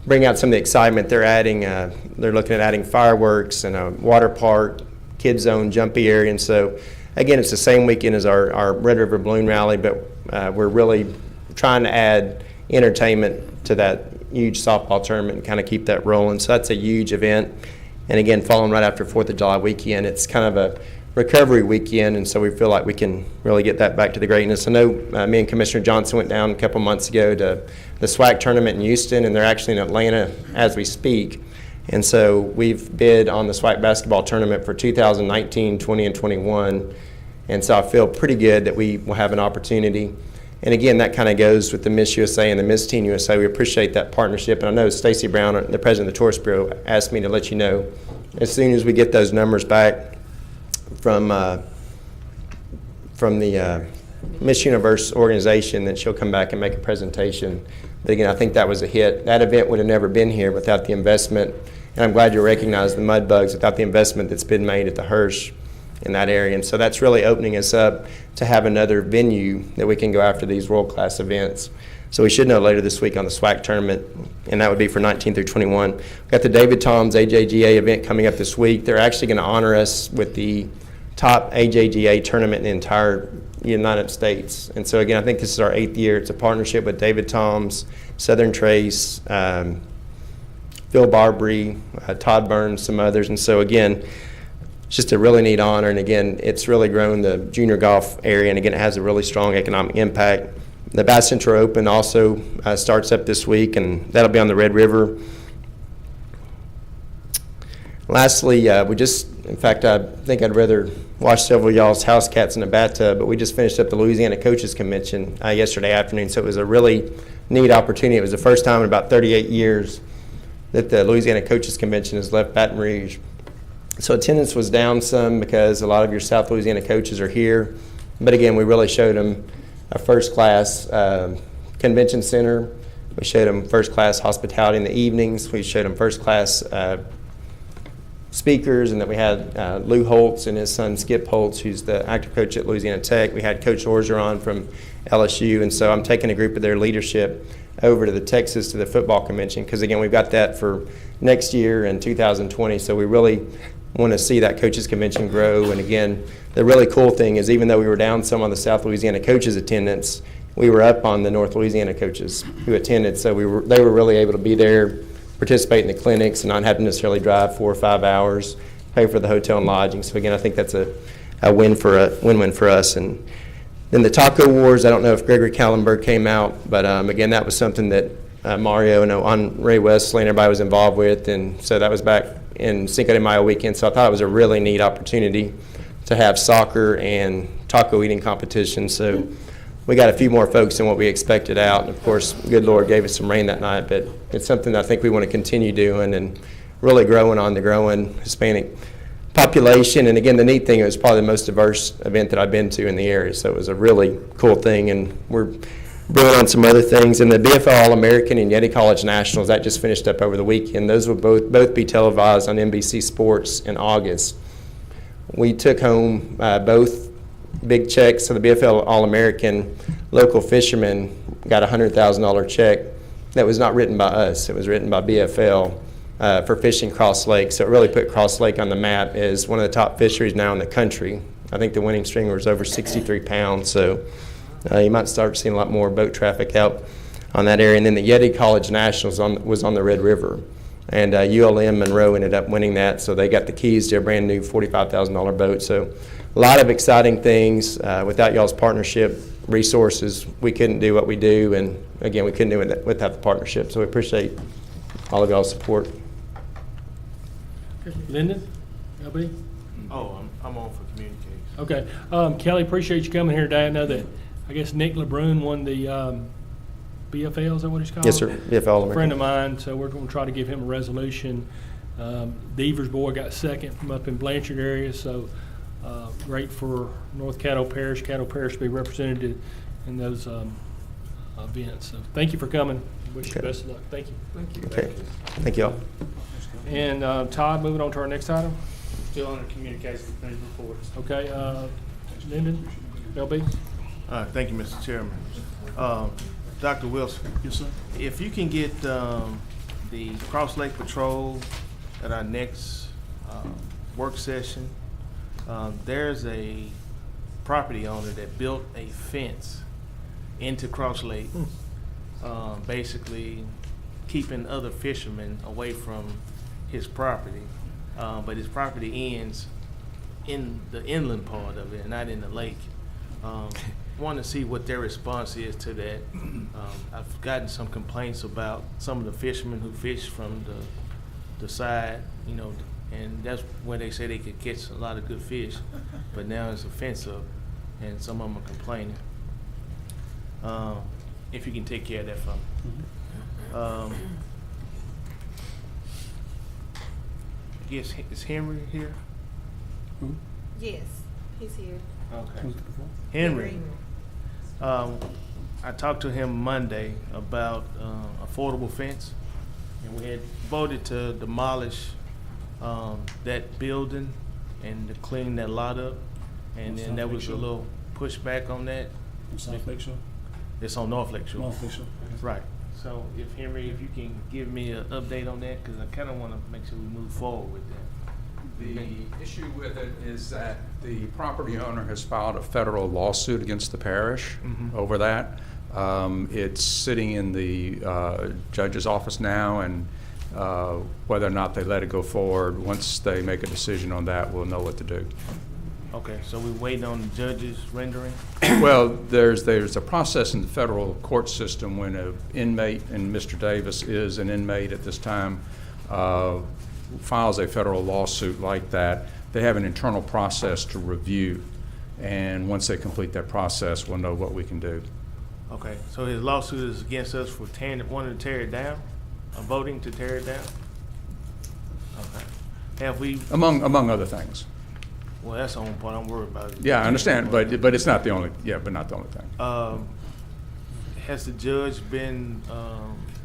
bring out some of the excitement. They're looking at adding fireworks and a water park, kid zone, jumpy area. And so again, it's the same weekend as our Red River Balloon Rally, but we're really trying to add entertainment to that huge softball tournament and kind of keep that rolling. So that's a huge event. And again, following right after 4th of July weekend, it's kind of a recovery weekend, and so we feel like we can really get that back to the greatness. I know me and Commissioner Johnson went down a couple months ago to the SWAC tournament in Houston, and they're actually in Atlanta as we speak. And so we've bid on the SWAC basketball tournament for 2019, 20, and 21. And so I feel pretty good that we will have an opportunity. And again, that kind of goes with the Miss USA and the Miss Teen USA. We appreciate that partnership. And I know Stacy Brown, the president of the Tourist Bureau, asked me to let you know as soon as we get those numbers back from the Miss Universe organization, that she'll come back and make a presentation. But again, I think that was a hit. That event would have never been here without the investment. And I'm glad you recognize the mud bugs without the investment that's been made at the Hirsch in that area. And so that's really opening us up to have another venue that we can go after these world-class events. So we should know later this week on the SWAC tournament, and that would be for 19 through 21. We've got the David Toms AJGA event coming up this week. They're actually going to honor us with the top AJGA tournament in the entire United States. And so again, I think this is our 8th year. It's a partnership with David Toms, Southern Trace, Phil Barbary, Todd Burns, some others. And so again, it's just a really neat honor. And again, it's really grown the junior golf area. And again, it has a really strong economic impact. The Bass Central Open also starts up this week, and that'll be on the Red River. Lastly, in fact, I think I'd rather watch several of y'all's house cats in a bathtub, but we just finished up the Louisiana Coaches Convention yesterday afternoon, so it was a really neat opportunity. It was the first time in about 38 years that the Louisiana Coaches Convention has left Baton Rouge. So attendance was down some because a lot of your South Louisiana coaches are here, but again, we really showed them a first-class convention center. We showed them first-class hospitality in the evenings. We showed them first-class speakers, and that we had Lou Holtz and his son Skip Holtz, who's the active coach at Louisiana Tech. We had Coach Orgeron from LSU, and so I'm taking a group of their leadership over to the football convention, because again, we've got that for next year in 2020, so we really want to see that coaches convention grow. And again, the really cool thing is, even though we were down some on the South Louisiana coaches attendance, we were up on the North Louisiana coaches who attended, so they were really able to be there, participate in the clinics, and not have to necessarily drive 4 or 5 hours, pay for the hotel and lodging. So again, I think that's a win-win for us. And then the Taco Wars, I don't know if Gregory Kallenberg came out, but again, that was something that Mario and on Ray Wesley and everybody was involved with. And so that was back in Cinco de Mayo weekend. So I thought it was a really neat opportunity to have soccer and taco eating competition. So we got a few more folks than what we expected out. And of course, good Lord gave us some rain that night. But it's something that I think we want to continue doing and really growing on the growing Hispanic population. And again, the neat thing, it was probably the most diverse event that I've been to in the area. So it was a really cool thing. And we're bringing on some other things. And the BFL All-American and Yeti College Nationals, that just finished up over the weekend. Those will both be televised on NBC Sports in August. We took home both big checks. So the BFL All-American local fisherman got a $100,000 check that was not written by us. It was written by BFL for fishing Cross Lake. So it really put Cross Lake on the map as one of the top fisheries now in the country. I think the winning stringer was over 63 pounds. So you might start seeing a lot more boat traffic out on that area. And then the Yeti College Nationals was on the Red River. And ULM Monroe ended up winning that, so they got the keys to a brand new $45,000 boat. So a lot of exciting things. Without y'all's partnership resources, we couldn't do what we do. And again, we couldn't do it without the partnership. So we appreciate all of y'all's support. Lyndon, LB? Oh, I'm on for communication. Okay. Kelly, appreciate you coming here today. I know that, I guess Nick LeBrun won the BFL, is that what he's called? Yes, sir. BFL All-American. A friend of mine, so we're going to try to give him a resolution. Devers boy got second from up in Blanchard area, so great for North Caddo Parish to be represented in those events. So thank you for coming. Wish you best of luck. Thank you. Thank you. Okay. Thank you all. And Todd, moving on to our next item. Still under communication committee reports. Okay, Lyndon, LB? Thank you, Mr. Chairman. Dr. Wilson. Yes, sir. If you can get the Cross Lake Patrol at our next work session, there's a property owner that built a fence into Cross Lake, basically keeping other fishermen away from his property. But his property ends in the inland part of it and not in the lake. Want to see what their response is to that. I've gotten some complaints about some of the fishermen who fish from the side, and that's where they say they could catch a lot of good fish, but now it's a fence up, and some of them are complaining. If you can take care of that for me. I guess, is Henry here? Yes, he's here. Okay. Henry. I talked to him Monday about affordable fence, and we had voted to demolish that building and to clean that lot up, and then there was a little pushback on that. On South Lake Shore? It's on North Lake Shore. North Lake Shore. Right. So if Henry, if you can give me an update on that, because I kind of want to make sure we move forward with that. The issue with it is that the property owner has filed a federal lawsuit against the parish over that. It's sitting in the judge's office now, and whether or not they let it go forward, once they make a decision on that, we'll know what to do. Okay, so we're waiting on the judge's rendering? Well, there's a process in the federal court system when an inmate, and Mr. Davis is an inmate at this time, files a federal lawsuit like that. They have an internal process to review, and once they complete that process, we'll know what we can do. Okay, so his lawsuit is against us for wanting to tear it down, voting to tear it down? Okay. Have we? Among other things. Well, that's the only part I'm worried about. Yeah, I understand, but it's not the only. Yeah, but not the only thing. Has the judge been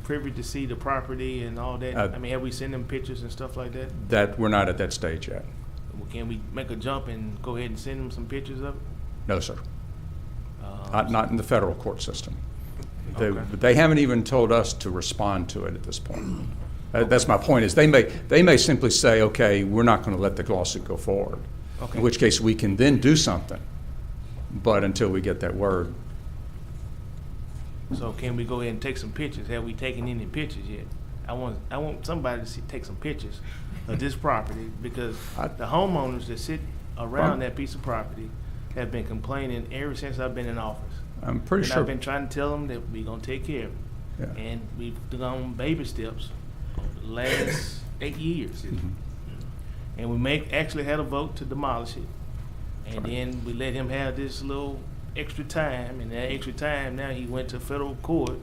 privy to see the property and all that? I mean, have we sent them pictures and stuff like that? That we're not at that stage yet. Well, can we make a jump and go ahead and send them some pictures of it? No, sir. Not in the federal court system. Okay. They haven't even told us to respond to it at this point. That's my point. Is they may simply say, okay, we're not going to let the lawsuit go forward. Okay. In which case we can then do something, but until we get that word. So can we go ahead and take some pictures? Have we taken any pictures yet? I want somebody to take some pictures of this property, because the homeowners that sit around that piece of property have been complaining ever since I've been in office. I'm pretty and sure. I've been trying to tell them that we're gonna take care of it. Yeah. And we've gone baby steps over the last 8 years. And we actually had a vote to demolish it. And then we let him have this little extra time, and that extra time, now he went to federal court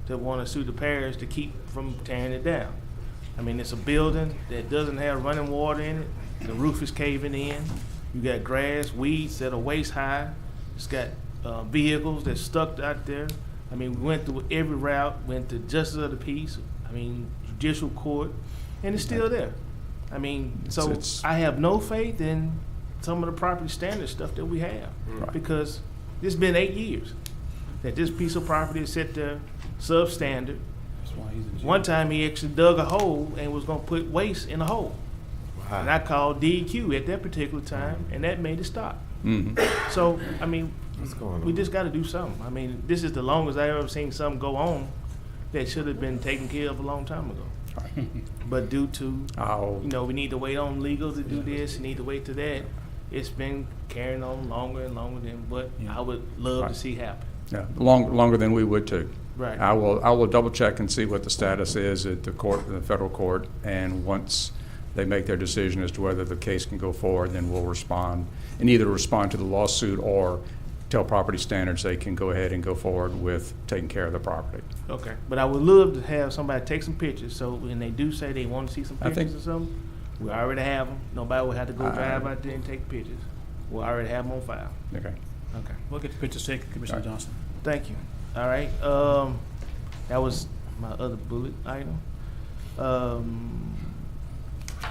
to want to sue the parish to keep from tearing it down. I mean, it's a building that doesn't have running water in it. The roof is caving in. You got grass, weeds that are waist high. It's got vehicles that's stuck out there. I mean, we went through every route, went to justice of the peace, I mean, judicial court, and it's still there. I mean, so I have no faith in some of the property standard stuff that we have. Right. Because it's been 8 years that this piece of property is set there substandard. One time he actually dug a hole and was gonna put waste in a hole. Wow. And I called DEQ at that particular time, and that made it stop. So, I mean, we just gotta do something. I mean, this is the longest I've ever seen something go on that should have been taken care of a long time ago. But due to, you know, we need to wait on legal to do this, we need to wait to that, it's been carrying on longer and longer than what I would love to see happen. Yeah, longer than we would too. Right. I will double check and see what the status is at the court, the federal court, and once they make their decision as to whether the case can go forward, then we'll respond, and either respond to the lawsuit or tell Property Standards they can go ahead and go forward with taking care of the property. Okay, but I would love to have somebody take some pictures, so when they do say they want to see some I think- pictures or something, we already have them. Nobody will have to go drive out there and take pictures. We already have them on file. Okay. Okay. We'll get the pictures taken, Commissioner Johnson. Thank you. All right, that was my other bullet item.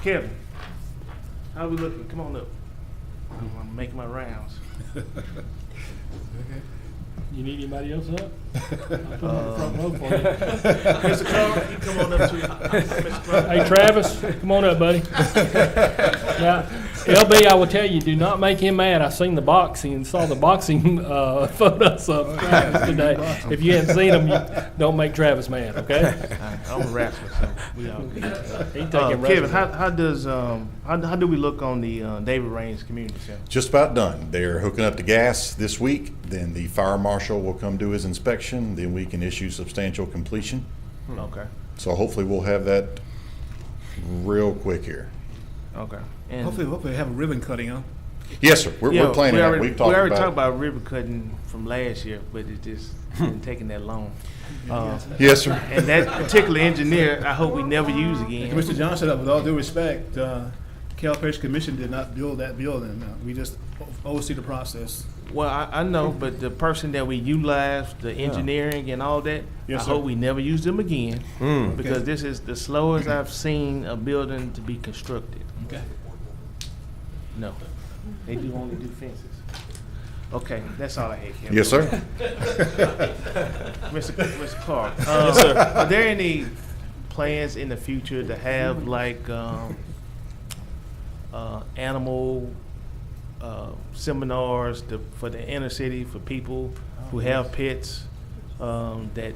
Kevin, how we looking? Come on up. I'm making my rounds. You need anybody else up? I'll put them on the front row for you. Mr. Carl, you come on up too. Mr. Carl. Hey, Travis, come on up, buddy. Now, LB, I will tell you, do not make him mad. I seen the boxing, saw the boxing photos of Travis today. If you hadn't seen them, don't make Travis mad, okay? I'm a wrestler, so we all good. He taking Kevin, wrestling. how do we look on the David Raines Community Center? Just about done. They're hooking up the gas this week, then the fire marshal will come do his inspection, then we can issue substantial completion. Okay. So hopefully we'll have that real quick here. Okay. And Hopefully have a ribbon cutting, huh? Yes, sir. We're planning on it. We've talked we already about talked about ribbon cutting from last year, but it just been taking that long. Yes, sir. And that particular engineer, I hope we never use again. Commissioner Johnson, with all due respect, Cal Parish Commission did not build that building. We just oversee the process. Well, I know, but the person that we utilized, the engineering and all that, Yes, I sir. hope we never use them again. Because this is the slowest I've seen a building to be constructed. Okay. No, they do only do fences. Okay, that's all I had, Kevin. Yes, sir. Mr. Clark. Yes, sir. Are there any plans in the future to have like animal seminars for the inner city for people who have pets that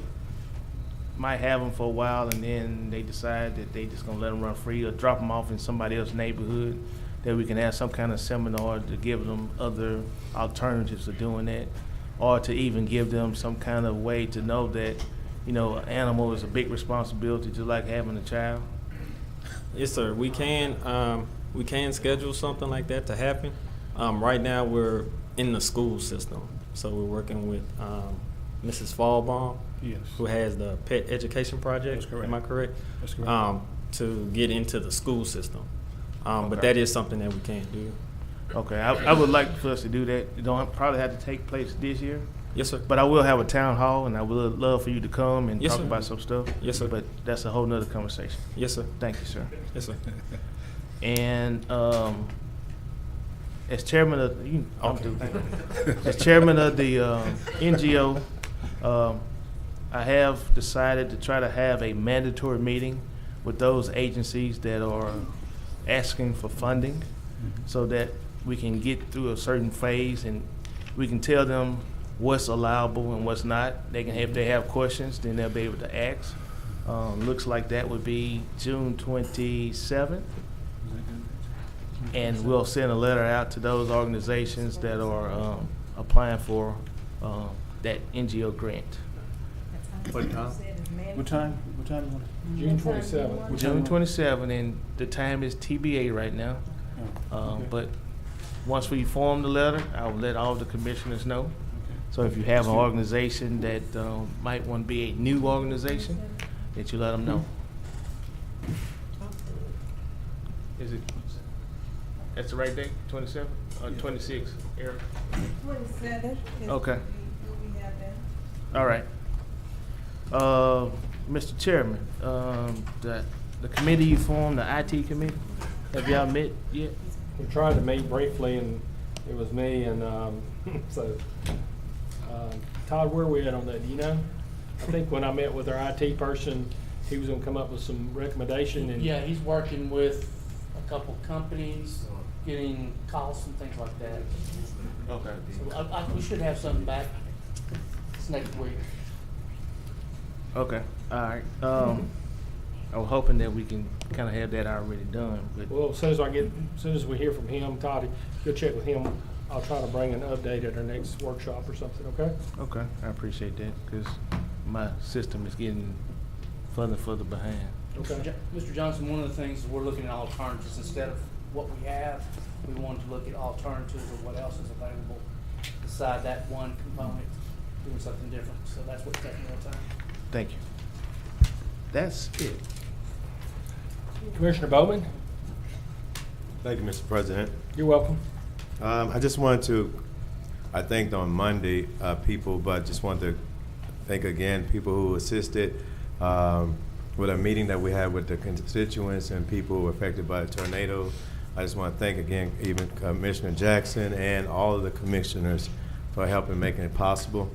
might have them for a while and then they decide that they just gonna let them run free or drop them off in somebody else's neighborhood? That we can have some kind of seminar to give them other alternatives to doing that, or to even give them some kind of way to know that, you know, an animal is a big responsibility, just like having a child. Yes, sir. We can schedule something like that to happen. Right now, we're in the school system, so we're working with Mrs. Fallbaum, Yes. who has the pet education project. That's correct. Am I correct? That's correct. To get into the school system, but Okay. that is something that we can do. Okay, I would like for us to do that. It don't probably have to take place this year. Yes, sir. But I will have a town hall, and I would love for you to come and Yes, talk sir. about some stuff. Yes, sir. But that's a whole nother conversation. Yes, sir. Thank you, sir. Yes, sir. And as chairman of as chairman of the NGO, I have decided to try to have a mandatory meeting with those agencies that are asking for funding, so that we can get through a certain phase and we can tell them what's allowable and what's not. They can, if they have questions, then they'll be able to ask. Looks like that would be June 27th. And we'll send a letter out to those organizations that are applying for that NGO grant. What time? What time you want? June 27th. June 27, and the time is TBA right now. Okay. But once we form the letter, I will let all the commissioners know. So if you have an organization that might want to be a new organization, that you let them know. Is it? That's the right date, 27 or 26, Eric? 27. Okay. All right. Mr. Chairman, the committee you formed, the IT committee, have y'all met yet? We tried to meet briefly, and it was me and, so, Todd, where are we at on that, do you know? I think when I met with our IT person, he was gonna come up with some recommendation and. Yeah, he's working with a couple companies, getting costs and things like that. Okay. So we should have something back this next week. Okay, all right. I was hoping that we can kind of have that already done, but. Well, as soon as we hear from him, Todd, you'll check with him. I'll try to bring an update at our next workshop or something, okay? Okay, I appreciate that, because my system is getting further and further behind. Okay. Mr. Johnson, one of the things is we're looking at alternatives. Instead of what we have, we wanted to look at alternatives of what else is available beside that one component, doing something different. So that's what's taking more time. Thank you. That's it. Commissioner Bowman, Thank you, Mr. President. you're welcome. I just wanted to, I thanked on Monday people, but just wanted to thank again people who assisted with a meeting that we had with the constituents and people affected by the tornado. I just want to thank again even Commissioner Jackson and all of the commissioners for helping making it possible.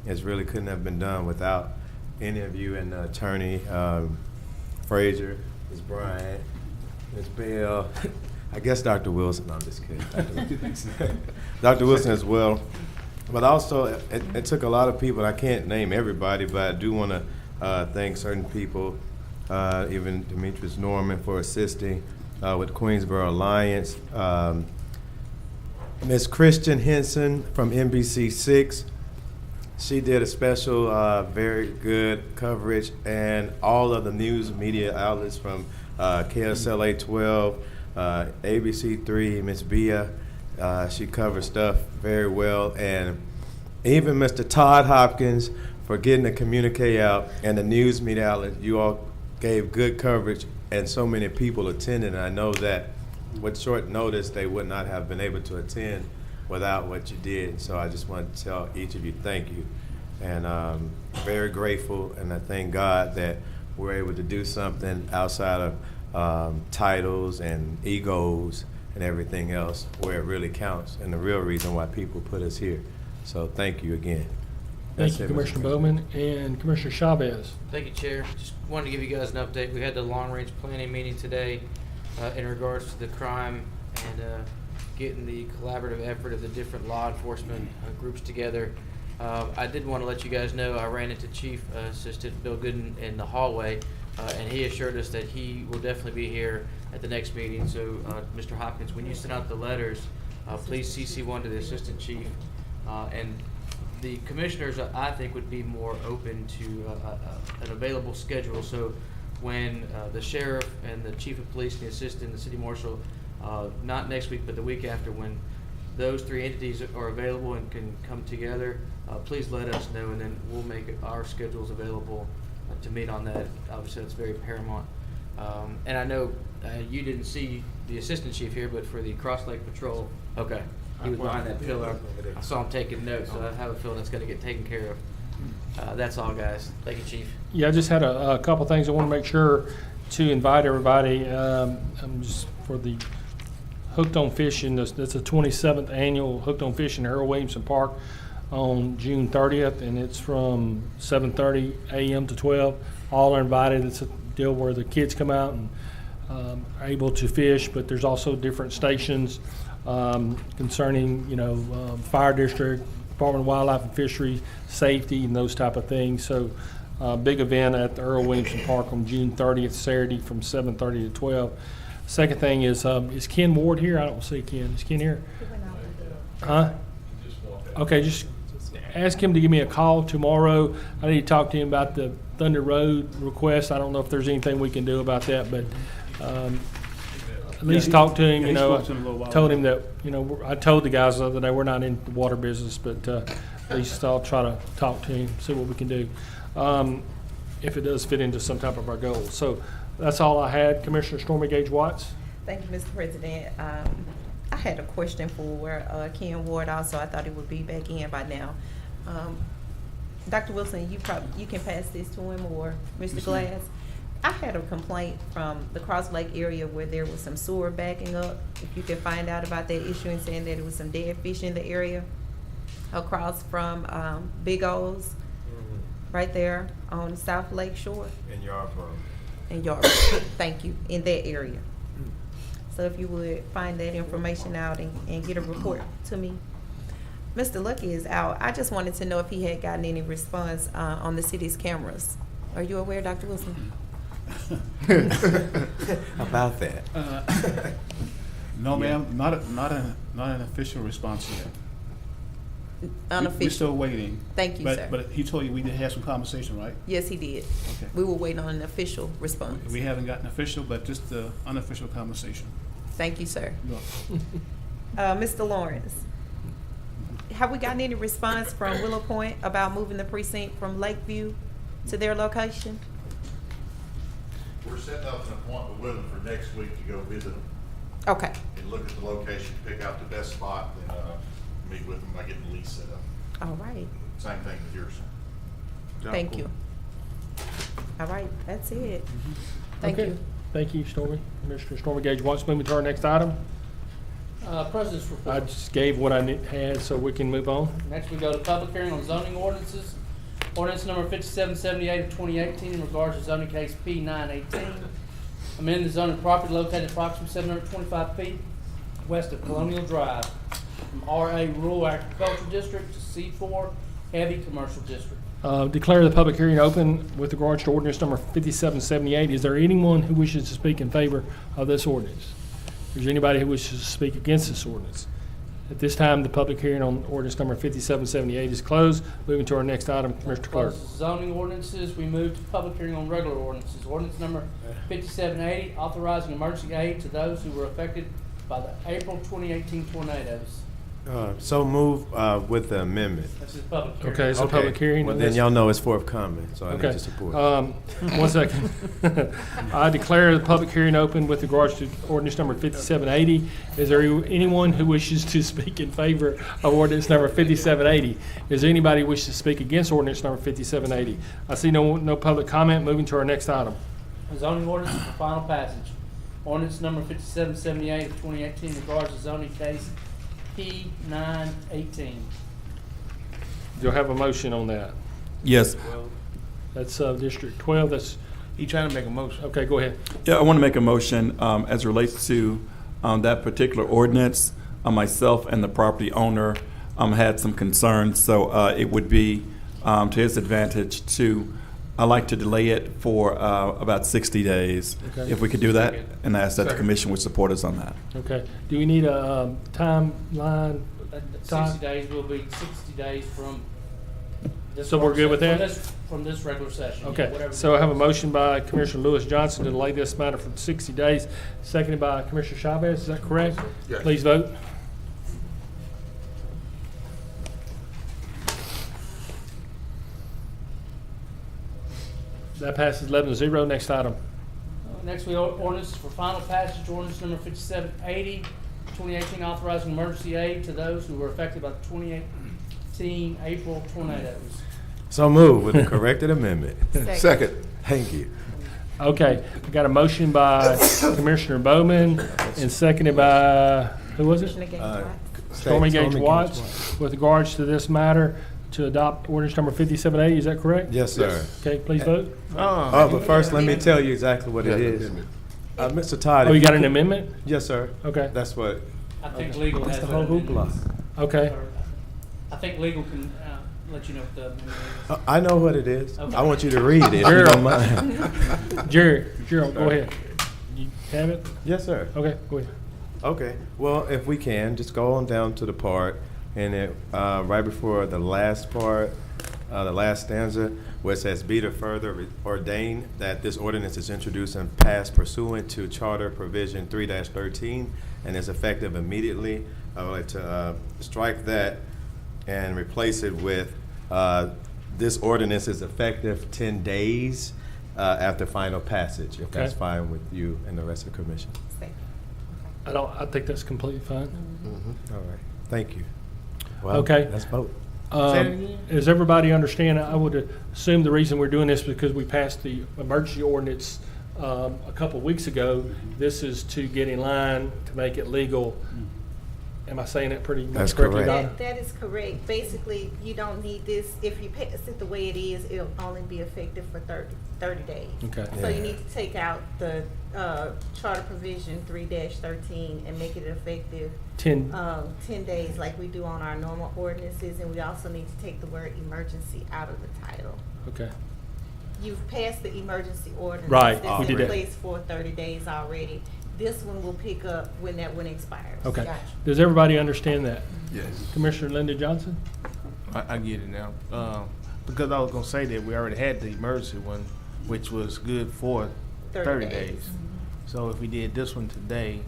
It really couldn't have been done without any of you and Attorney Frazier, Ms. Bryant, Ms. Bell, I guess Dr. Wilson, no, I'm just kidding. Dr. Wilson as well. But also, it took a lot of people. I can't name everybody, but I do want to thank certain people, even Demetrius Norman for assisting with Queensboro Alliance. Ms. Christian Henson from NBC6, she did a special, very good coverage, and all of the news media outlets from KSLA 12, ABC3, Ms. Bia, she covered stuff very well, and even Mr. Todd Hopkins for getting the communique out, and the news media outlet. You all gave good coverage, and so many people attended, and I know that with short notice they would not have been able to attend without what you did. So I just want to tell each of you thank you, and very grateful, and I thank God that we're able to do something outside of titles and egos and everything else, where it really counts and the real reason why people put us here. So thank you again. Thank you, Commissioner Bowman and Commissioner Chavez. Thank you, Chair. Just wanted to give you guys an update. We had the long-range planning meeting today in regards to the crime and getting the collaborative effort of the different law enforcement groups together. I did want to let you guys know I ran into Chief Assistant Bill Gooden in the hallway, and he assured us that he will definitely be here at the next meeting. So, Mr. Hopkins, when you send out the letters, please CC one to the Assistant Chief. And the commissioners, I think, would be more open to an available schedule. So when the sheriff and the chief of police and the assistant and the city marshal, not next week, but the week after, when those three entities are available and can come together, please let us know, and then we'll make our schedules available to meet on that. Obviously, that's very paramount. And I know you didn't see the assistant chief here, but for the Cross Lake Patrol, okay, he was behind that pillar. I saw him taking notes, so I have a feeling that's going to get taken care of. That's all, guys. Thank you, Chief. Yeah, I just had a couple things I want to make sure to invite everybody just for the Hooked on Fishing. That's the 27th annual Hooked on Fishing at Earl Williamson Park on June 30th, and it's from 7:30 a.m. to 12. All are invited. It's a deal where the kids come out and are able to fish, but there's also different stations concerning, fire district, Department of Wildlife and Fisheries, safety, and those type of things. So big event at the Earl Williamson Park on June 30th, Saturday from 7:30 to 12. Second thing is Ken Ward here? I don't see Ken. Is Ken here? Huh? Okay, just ask him to give me a call tomorrow. I need to talk to him about the Thunder Road request. I don't know if there's anything we can do about that, but at least talk to him, yeah, you he know. spoke to him a little while Told ago. him that, you know, I told the guys the other day, we're not in the water business, but at least I'll try to talk to him, see what we can do, if it does fit into some type of our goals. So that's all I had. Commissioner Stormy Gage Watts? Thank you, Mr. President. I had a question for Ken Ward also. I thought he would be back in by now. Dr. Wilson, you can pass this to him, or Mr. Glass. I had a complaint from the Cross Lake area where there was some sewer backing up. If you can find out about that issue and saying that it was some dead fish in the area across from Big O's, right there on the South Lake Shore. In Yarborough. In Yarborough, thank you, in that area. So if you would find that information out and get a report to me. Mr. Lucky is out. I just wanted to know if he had gotten any response on the city's cameras. Are you aware, Dr. Wilson? About that. No, ma'am, not an official response yet. Unofficial. We're still waiting. Thank you, sir. But he told you we did have some conversation, right? Yes, he did. Okay. We were waiting on an official response. We haven't gotten official, but just the unofficial conversation. Thank you, sir. You're welcome. Mr. Lawrence, have we gotten any response from Willow Point about moving the precinct from Lakeview to their location? We're setting up an appointment with them for next week to go visit them Okay, and look at the location, pick out the best spot, and meet with them by getting the lease set up. all right. Same thing with yours. Thank you. All right, that's it. Thank Okay. you. Thank you, Stormy. Commissioner Stormy Gage Watts. Moving to our next item. President's report. I just gave what I had, so we can move on. Next, we go to public hearing on zoning ordinances. Ordinance number 5778 of 2018 in regards to zoning case P918. Amend the zoning property located approximately 725 feet west of Colonial Drive from RA Rural Agricultural District to C4 Heavy Commercial District. Declare the public hearing open with regards to ordinance number 5778. Is there anyone who wishes to speak in favor of this ordinance? Is there anybody who wishes to speak against this ordinance? At this time, the public hearing on ordinance number 5778 is closed. Moving to our next item, Mr. Clerk. Zoning ordinances, we move to public hearing on regular ordinances. Ordinance number 5780, authorizing emergency aid to those who were affected by the April 2018 tornadoes. So move with the amendment. This is public hearing. Okay, it's a public hearing. Well, then y'all know it's forthcoming, so I need Okay. to support. 1 second. I declare the public hearing open with regards to ordinance number 5780. Is there anyone who wishes to speak in favor of ordinance number 5780? Is there anybody who wishes to speak against ordinance number 5780? I see no public comment. Moving to our next item. Zoning ordinance for final passage. Ordinance number 5778 of 2018 in regards to zoning case P918. Do I have a motion on that? Yes. That's District 12. That's, He trying to make a motion. okay, go ahead. Yeah, I want to make a motion as it relates to that particular ordinance. Myself and the property owner had some concerns, so it would be to his advantage to, I like to delay it for about 60 days. Okay. If we could do that, and ask that the commission would support us on that. Okay. Do we need a timeline? 60 days will be 60 days from this. So we're good with that? From this regular session. yeah, Okay, whatever. so I have a motion by Commissioner Lewis Johnson to delay this matter for 60 days, seconded by Commissioner Chavez, is that correct? Yes. Please vote. That passes 11-0. Next item. Next, we ordinance for final passage, ordinance number 5780, 2018, authorizing emergency aid to those who were affected by the 2018 April tornadoes. So move with the corrected amendment. Second. Thank you. Okay, we got a motion by Commissioner Bowman and seconded by, who was it? Commissioner Gage Watts. Stormy Gage Watts. With regards to this matter, to adopt ordinance number 5780, is that correct? Yes, sir. Okay, please vote. Oh, but first, let me tell you exactly what it is. Mr. Todd. Oh, if you got could- an amendment? Yes, sir. Okay. That's what. I think legal has. That's the whole that hoopla. Okay. I think legal can let you know what the amendment is. I know what it is. Okay. I want you to read it, if you don't mind. Gerald, go ahead. You have it? Yes, sir. Okay, go ahead. Okay, well, if we can, just go on down to the part And it, right before the last part, the last stanza, where it says, "Be it further ordained that this ordinance is introduced and passed pursuant to Charter Provision 3-13 and is effective immediately," I would like to strike that and replace it with, "This ordinance is effective 10 days after final passage," if that's Okay. fine with you and the rest of the commission. I think that's completely fine. All right, thank you. Well, Okay. let's vote. Say it again? Does everybody understand? I would assume the reason we're doing this is because we passed the emergency ordinance a couple of weeks ago. This is to get in line to make it legal. Am I saying that pretty much That's correctly, correct. Donna? That is correct. Basically, you don't need this, if you pass it the way it is, it'll only be effective for 30 days. Okay. So Yeah. you need to take out the Charter Provision 3-13 and make it effective 10 10 days like we do on our normal ordinances, and we also need to take the word emergency out of the title. Okay. You've passed the emergency ordinance. Right, That's we did in that. place for 30 days already. This one will pick up when that one expires. Okay. Gotcha. Does everybody understand that? Yes. Commissioner Linda Johnson? I get it now. Because I was gonna say that we already had the emergency one, which was good for 30 days. So if we did this one today,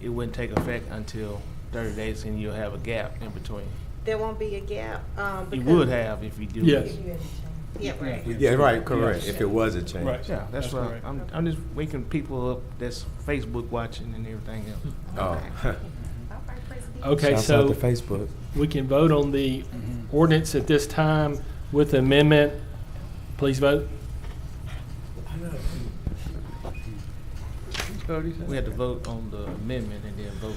it wouldn't take effect until 30 days, and you'll have a gap in between. There won't be a gap. You because- would have if you do. Yes. Yeah, right. Yeah, right, correct, Yes. if it was a change. Right. Yeah, that's That's right. correct. I'm just waking people up that's Facebook watching and everything else. Oh. All right, President. Okay, Shouts so out to Facebook. we can vote on the ordinance at this time with amendment. Please vote. We had to vote on the amendment and then vote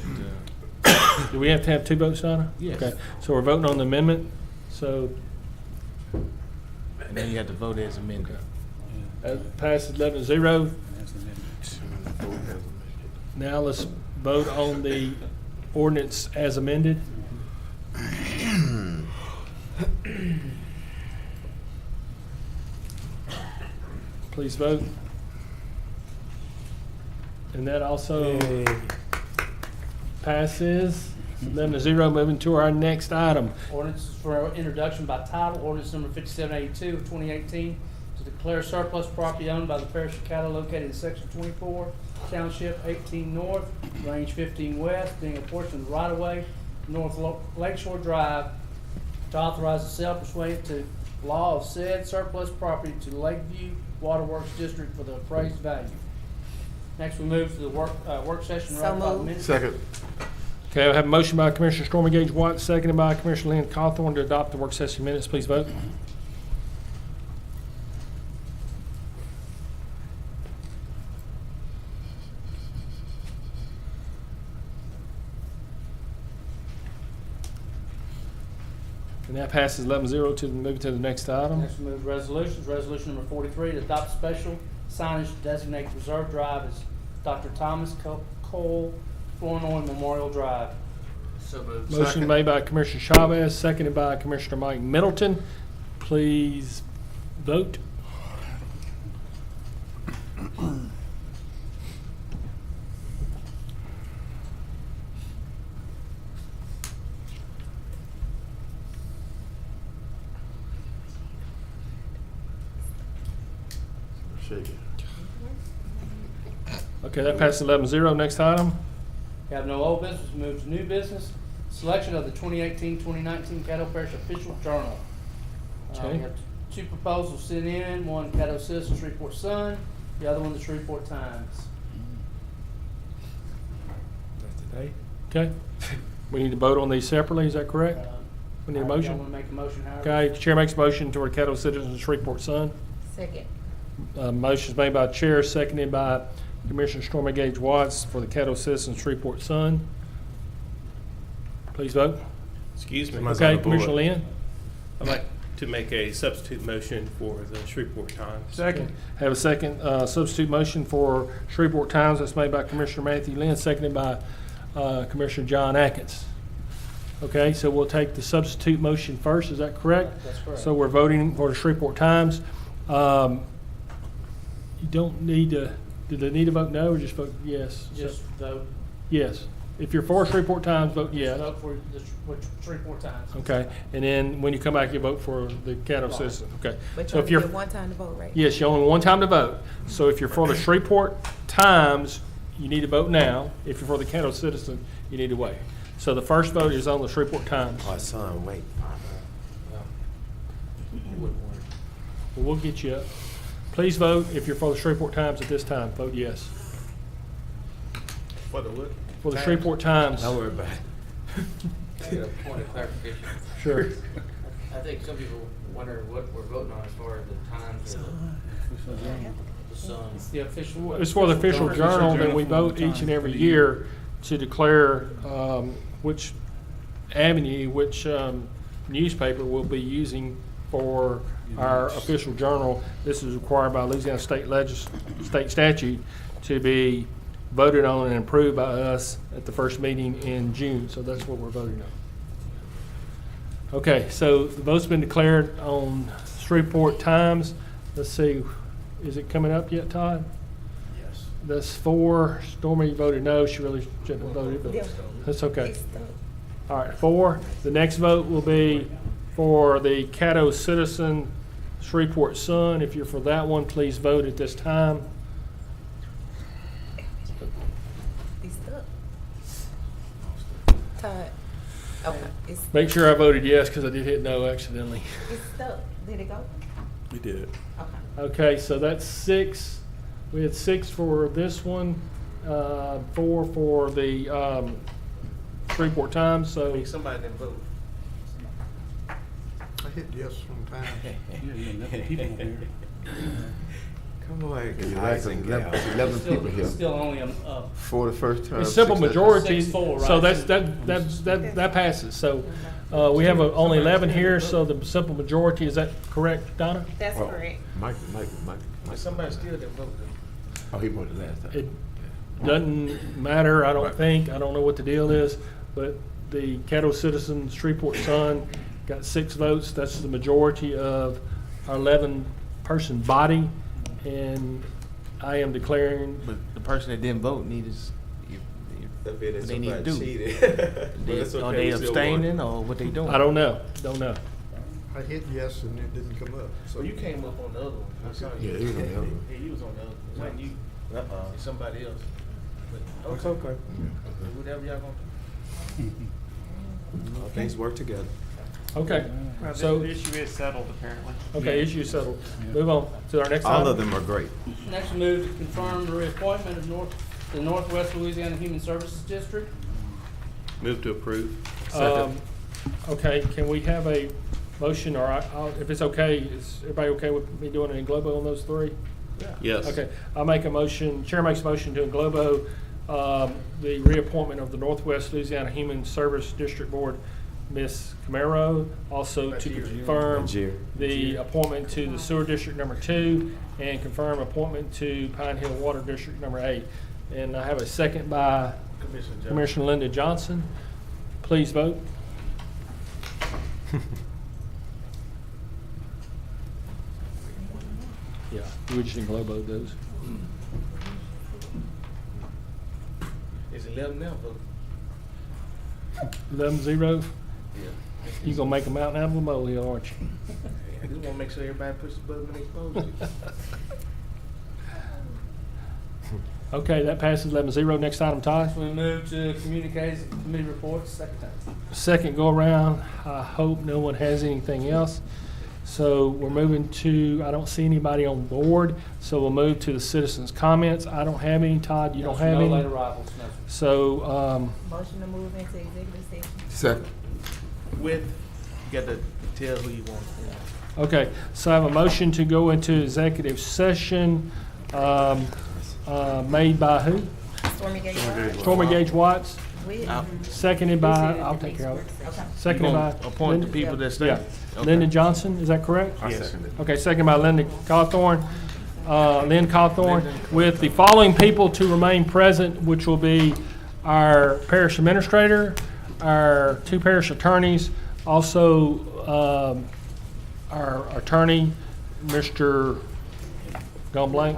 to. Do we have to have two votes, Donna? Yes. Okay, so we're voting on the amendment, so And then you have to vote as amended. that passes 11-0. Now let's vote on the ordinance as amended. Please vote. And that also passes 11-0. Moving to our next item. Ordinance for introduction by title, ordinance number 5782 of 2018, to declare surplus property owned by the parish of Caddo located in section 24, township 18 north, range 15 west, being a portion of the right-of-way, North Lakeshore Drive, to authorize the sale pursuant to law of said surplus property to Lakeview Waterworks District for the appraised value. Next, we move to the work session. So right by the moved. minutes. Second. Okay, I have a motion by Commissioner Stormy Gage Watt, seconded by Commissioner Lynn Cawthorn to adopt the work session minutes. Please vote. And that passes 11-0 to move to the next item. Next, we move to resolutions. Resolution number 43, to adopt special signage to designate Reserve Drive as Dr. Thomas Cole Flournoy Memorial Drive. So moved. Motion made by Commissioner Chavez, seconded by Commissioner Mike Middleton. Please vote. Okay, that passes 11-0. Next item. We have no old business, we move to new business. Selection of the 2018-2019 Caddo Parish Official Journal. Okay. We have two proposals sent in, one Caddo Citizen Shreveport Sun, the other one the Shreveport Times. Okay. We need to vote on these separately, is that correct? We need a Y'all motion? wanna make a motion, however? Okay, Chair makes a motion to our Caddo Citizens Shreveport Sun. Second. Motion's made by Chair, seconded by Commissioner Stormy Gage Watts for the Caddo Citizens Shreveport Sun. Please vote. Excuse me. Okay, Commissioner Lynn? I'd like to make a substitute motion for the Shreveport Times. Second. Have a second substitute motion for Shreveport Times. That's made by Commissioner Matthew Lynn, seconded by Commissioner John Atkins. Okay, so we'll take the substitute motion first. Is that correct? That's correct. So we're voting for the Shreveport Times. You don't need to, do they need to vote no or just vote yes? Just vote. Yes. If you're for Shreveport Times, vote yes. Vote for Shreveport Times. Okay, and then when you come back, you vote for the Caddo Citizen, okay? But So you if only you're, get one time to vote, right? yes, you only one time to vote. So if you're for the Shreveport Times, you need to vote now. If you're for the Caddo Citizen, you need to wait. So the first vote is on the Shreveport Times. Oh, son, wait. We'll get you up. Please vote if you're for the Shreveport Times at this time. Vote yes. For the what? For the Shreveport Times. Don't worry about it. Point of clarification. Sure. I think some people wonder what we're voting on as far as the times of the sun. It's the official. It's for the official journal that we vote each and every year to declare which avenue, which newspaper we'll be using for our official journal. This is required by Louisiana state statute to be voted on and approved by us at the first meeting in June. So that's what we're voting on. Okay, so the vote's been declared on Shreveport Times. Let's see, is it coming up yet, Todd? Yes. That's 4. Stormy voted no. She really shouldn't have voted, but that's okay. All right, 4. The next vote will be for the Caddo Citizen Shreveport Sun. If you're for that one, please vote at this time. He's stuck. Todd. Okay. It's, Make sure I voted yes, because I did hit no accidentally. it's stuck. Did it go? We did. Okay. Okay, so that's 6. We had 6 for this one, 4 for the Shreveport Times, I so mean, somebody didn't vote. I hit yes from time. Come on, It's icing 11 people here. Still only For the first time. it's simple 6 majority, 6-4, so right? that passes. So we have only 11 here, so the simple majority, is that correct, Donna? That's correct. Mike. But somebody still didn't vote though. Oh, he voted last time. It doesn't matter, I don't think, I don't know what the deal is, but the Caddo Citizen Shreveport Sun got 6 votes. That's the majority of our 11-person body, and I am declaring. But the person that didn't vote needs That bit what they need to do. cheated. Are they abstaining or what they doing? I don't know, don't know. I hit yes and it didn't come up. So you came up on the other one. I saw you. Yeah, he was on the other one. Yeah, he was on the other one. It wasn't you. It's somebody else. But, It's okay. Whatever y'all gonna do. All things work together. Okay, Well, so, the issue is settled, apparently. okay, issue settled. Move on to our next All item. of them are great. Next, we move to confirm the reappointment of the Northwest Louisiana Human Services District. Move to approve. Okay, can we have a motion, or if it's okay, is everybody okay with me doing it in globo on those 3? Yes. Okay, I'll make a motion, Chair makes a motion to englobo the reappointment of the Northwest Louisiana Human Service District Board, Ms. Camaro, also to confirm Najir. the appointment to the Sewer District Number 2, and confirm appointment to Pine Hill Water District Number 8. And I have a second by Commissioner Linda Johnson. Please vote. Yeah, we just englobo those. It's 11 now vote. 11-0. Yeah. You gonna make a mountain out of a molehill, aren't you? I just wanna make sure everybody puts the button when they supposed to. Okay, that passes 11-0. Next item, Todd. We move to communications and committee reports, second time. Second go around. I hope no one has anything else. So we're moving to, I don't see anybody on board, so we'll move to the citizens' comments. I don't have any. Todd, you don't have No any? late arrivals, no. So, Motion to move into executive session. Second. With, you got to tell who you want. okay, so I have a motion to go into executive session, made by who? Stormy Gate Road. Stormy Gage Watts, We- seconded by, I'll take care of it. Okay. Seconded by. Appoint the people that stay. Yeah. Okay. Linda Johnson, is that correct? I second it. Okay, second by Linda Cawthorn, Lynn Cawthorn, with the following people to remain present, which will be our parish administrator, our 2 parish attorneys, also our attorney, Mr. Gone blank?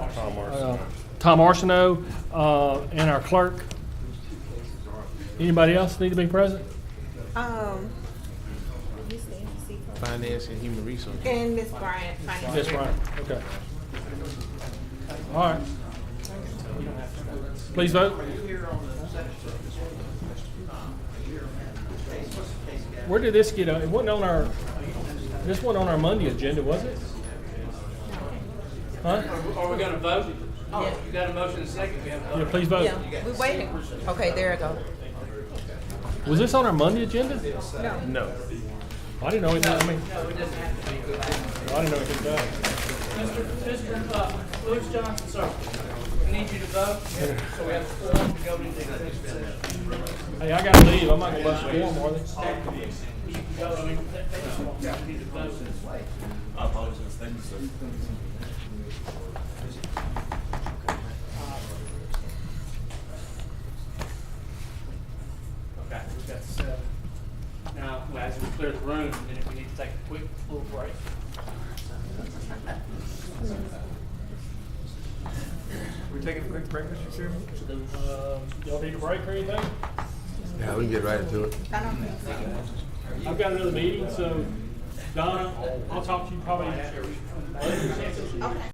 Tom Arsenault, and our clerk. Anybody else need to be present? You stand, see. Finance and Human Resources. And Ms. Bryant, finance. Yes, Brian, okay. All right. Please vote. Where did this get, it wasn't on our, this wasn't on our Monday agenda, was it? Huh? Are we gonna vote? Oh, you got a motion and a second, we have a vote. Yeah, please vote. Yeah, we're waiting. Okay, there it go. Was this on our Monday agenda? No. No. I didn't know it, I mean, No, it doesn't have to be. I didn't know it was done. Mr. Lewis Johnson, sir, we need you to vote, so we have a form to go into executive session. Hey, I gotta leave, I'm not gonna bust the form, are they? You can go, I mean, you need to vote. I apologize, thank you, sir. Okay, we've got 7. Now, as we clear the room, then if we need to take a quick little break. We're taking a quick break, Mr. Chairman? Y'all need a break or anything? Yeah, we can get right into it. I've got another meeting, so Donna, I'll talk to you probably. Okay.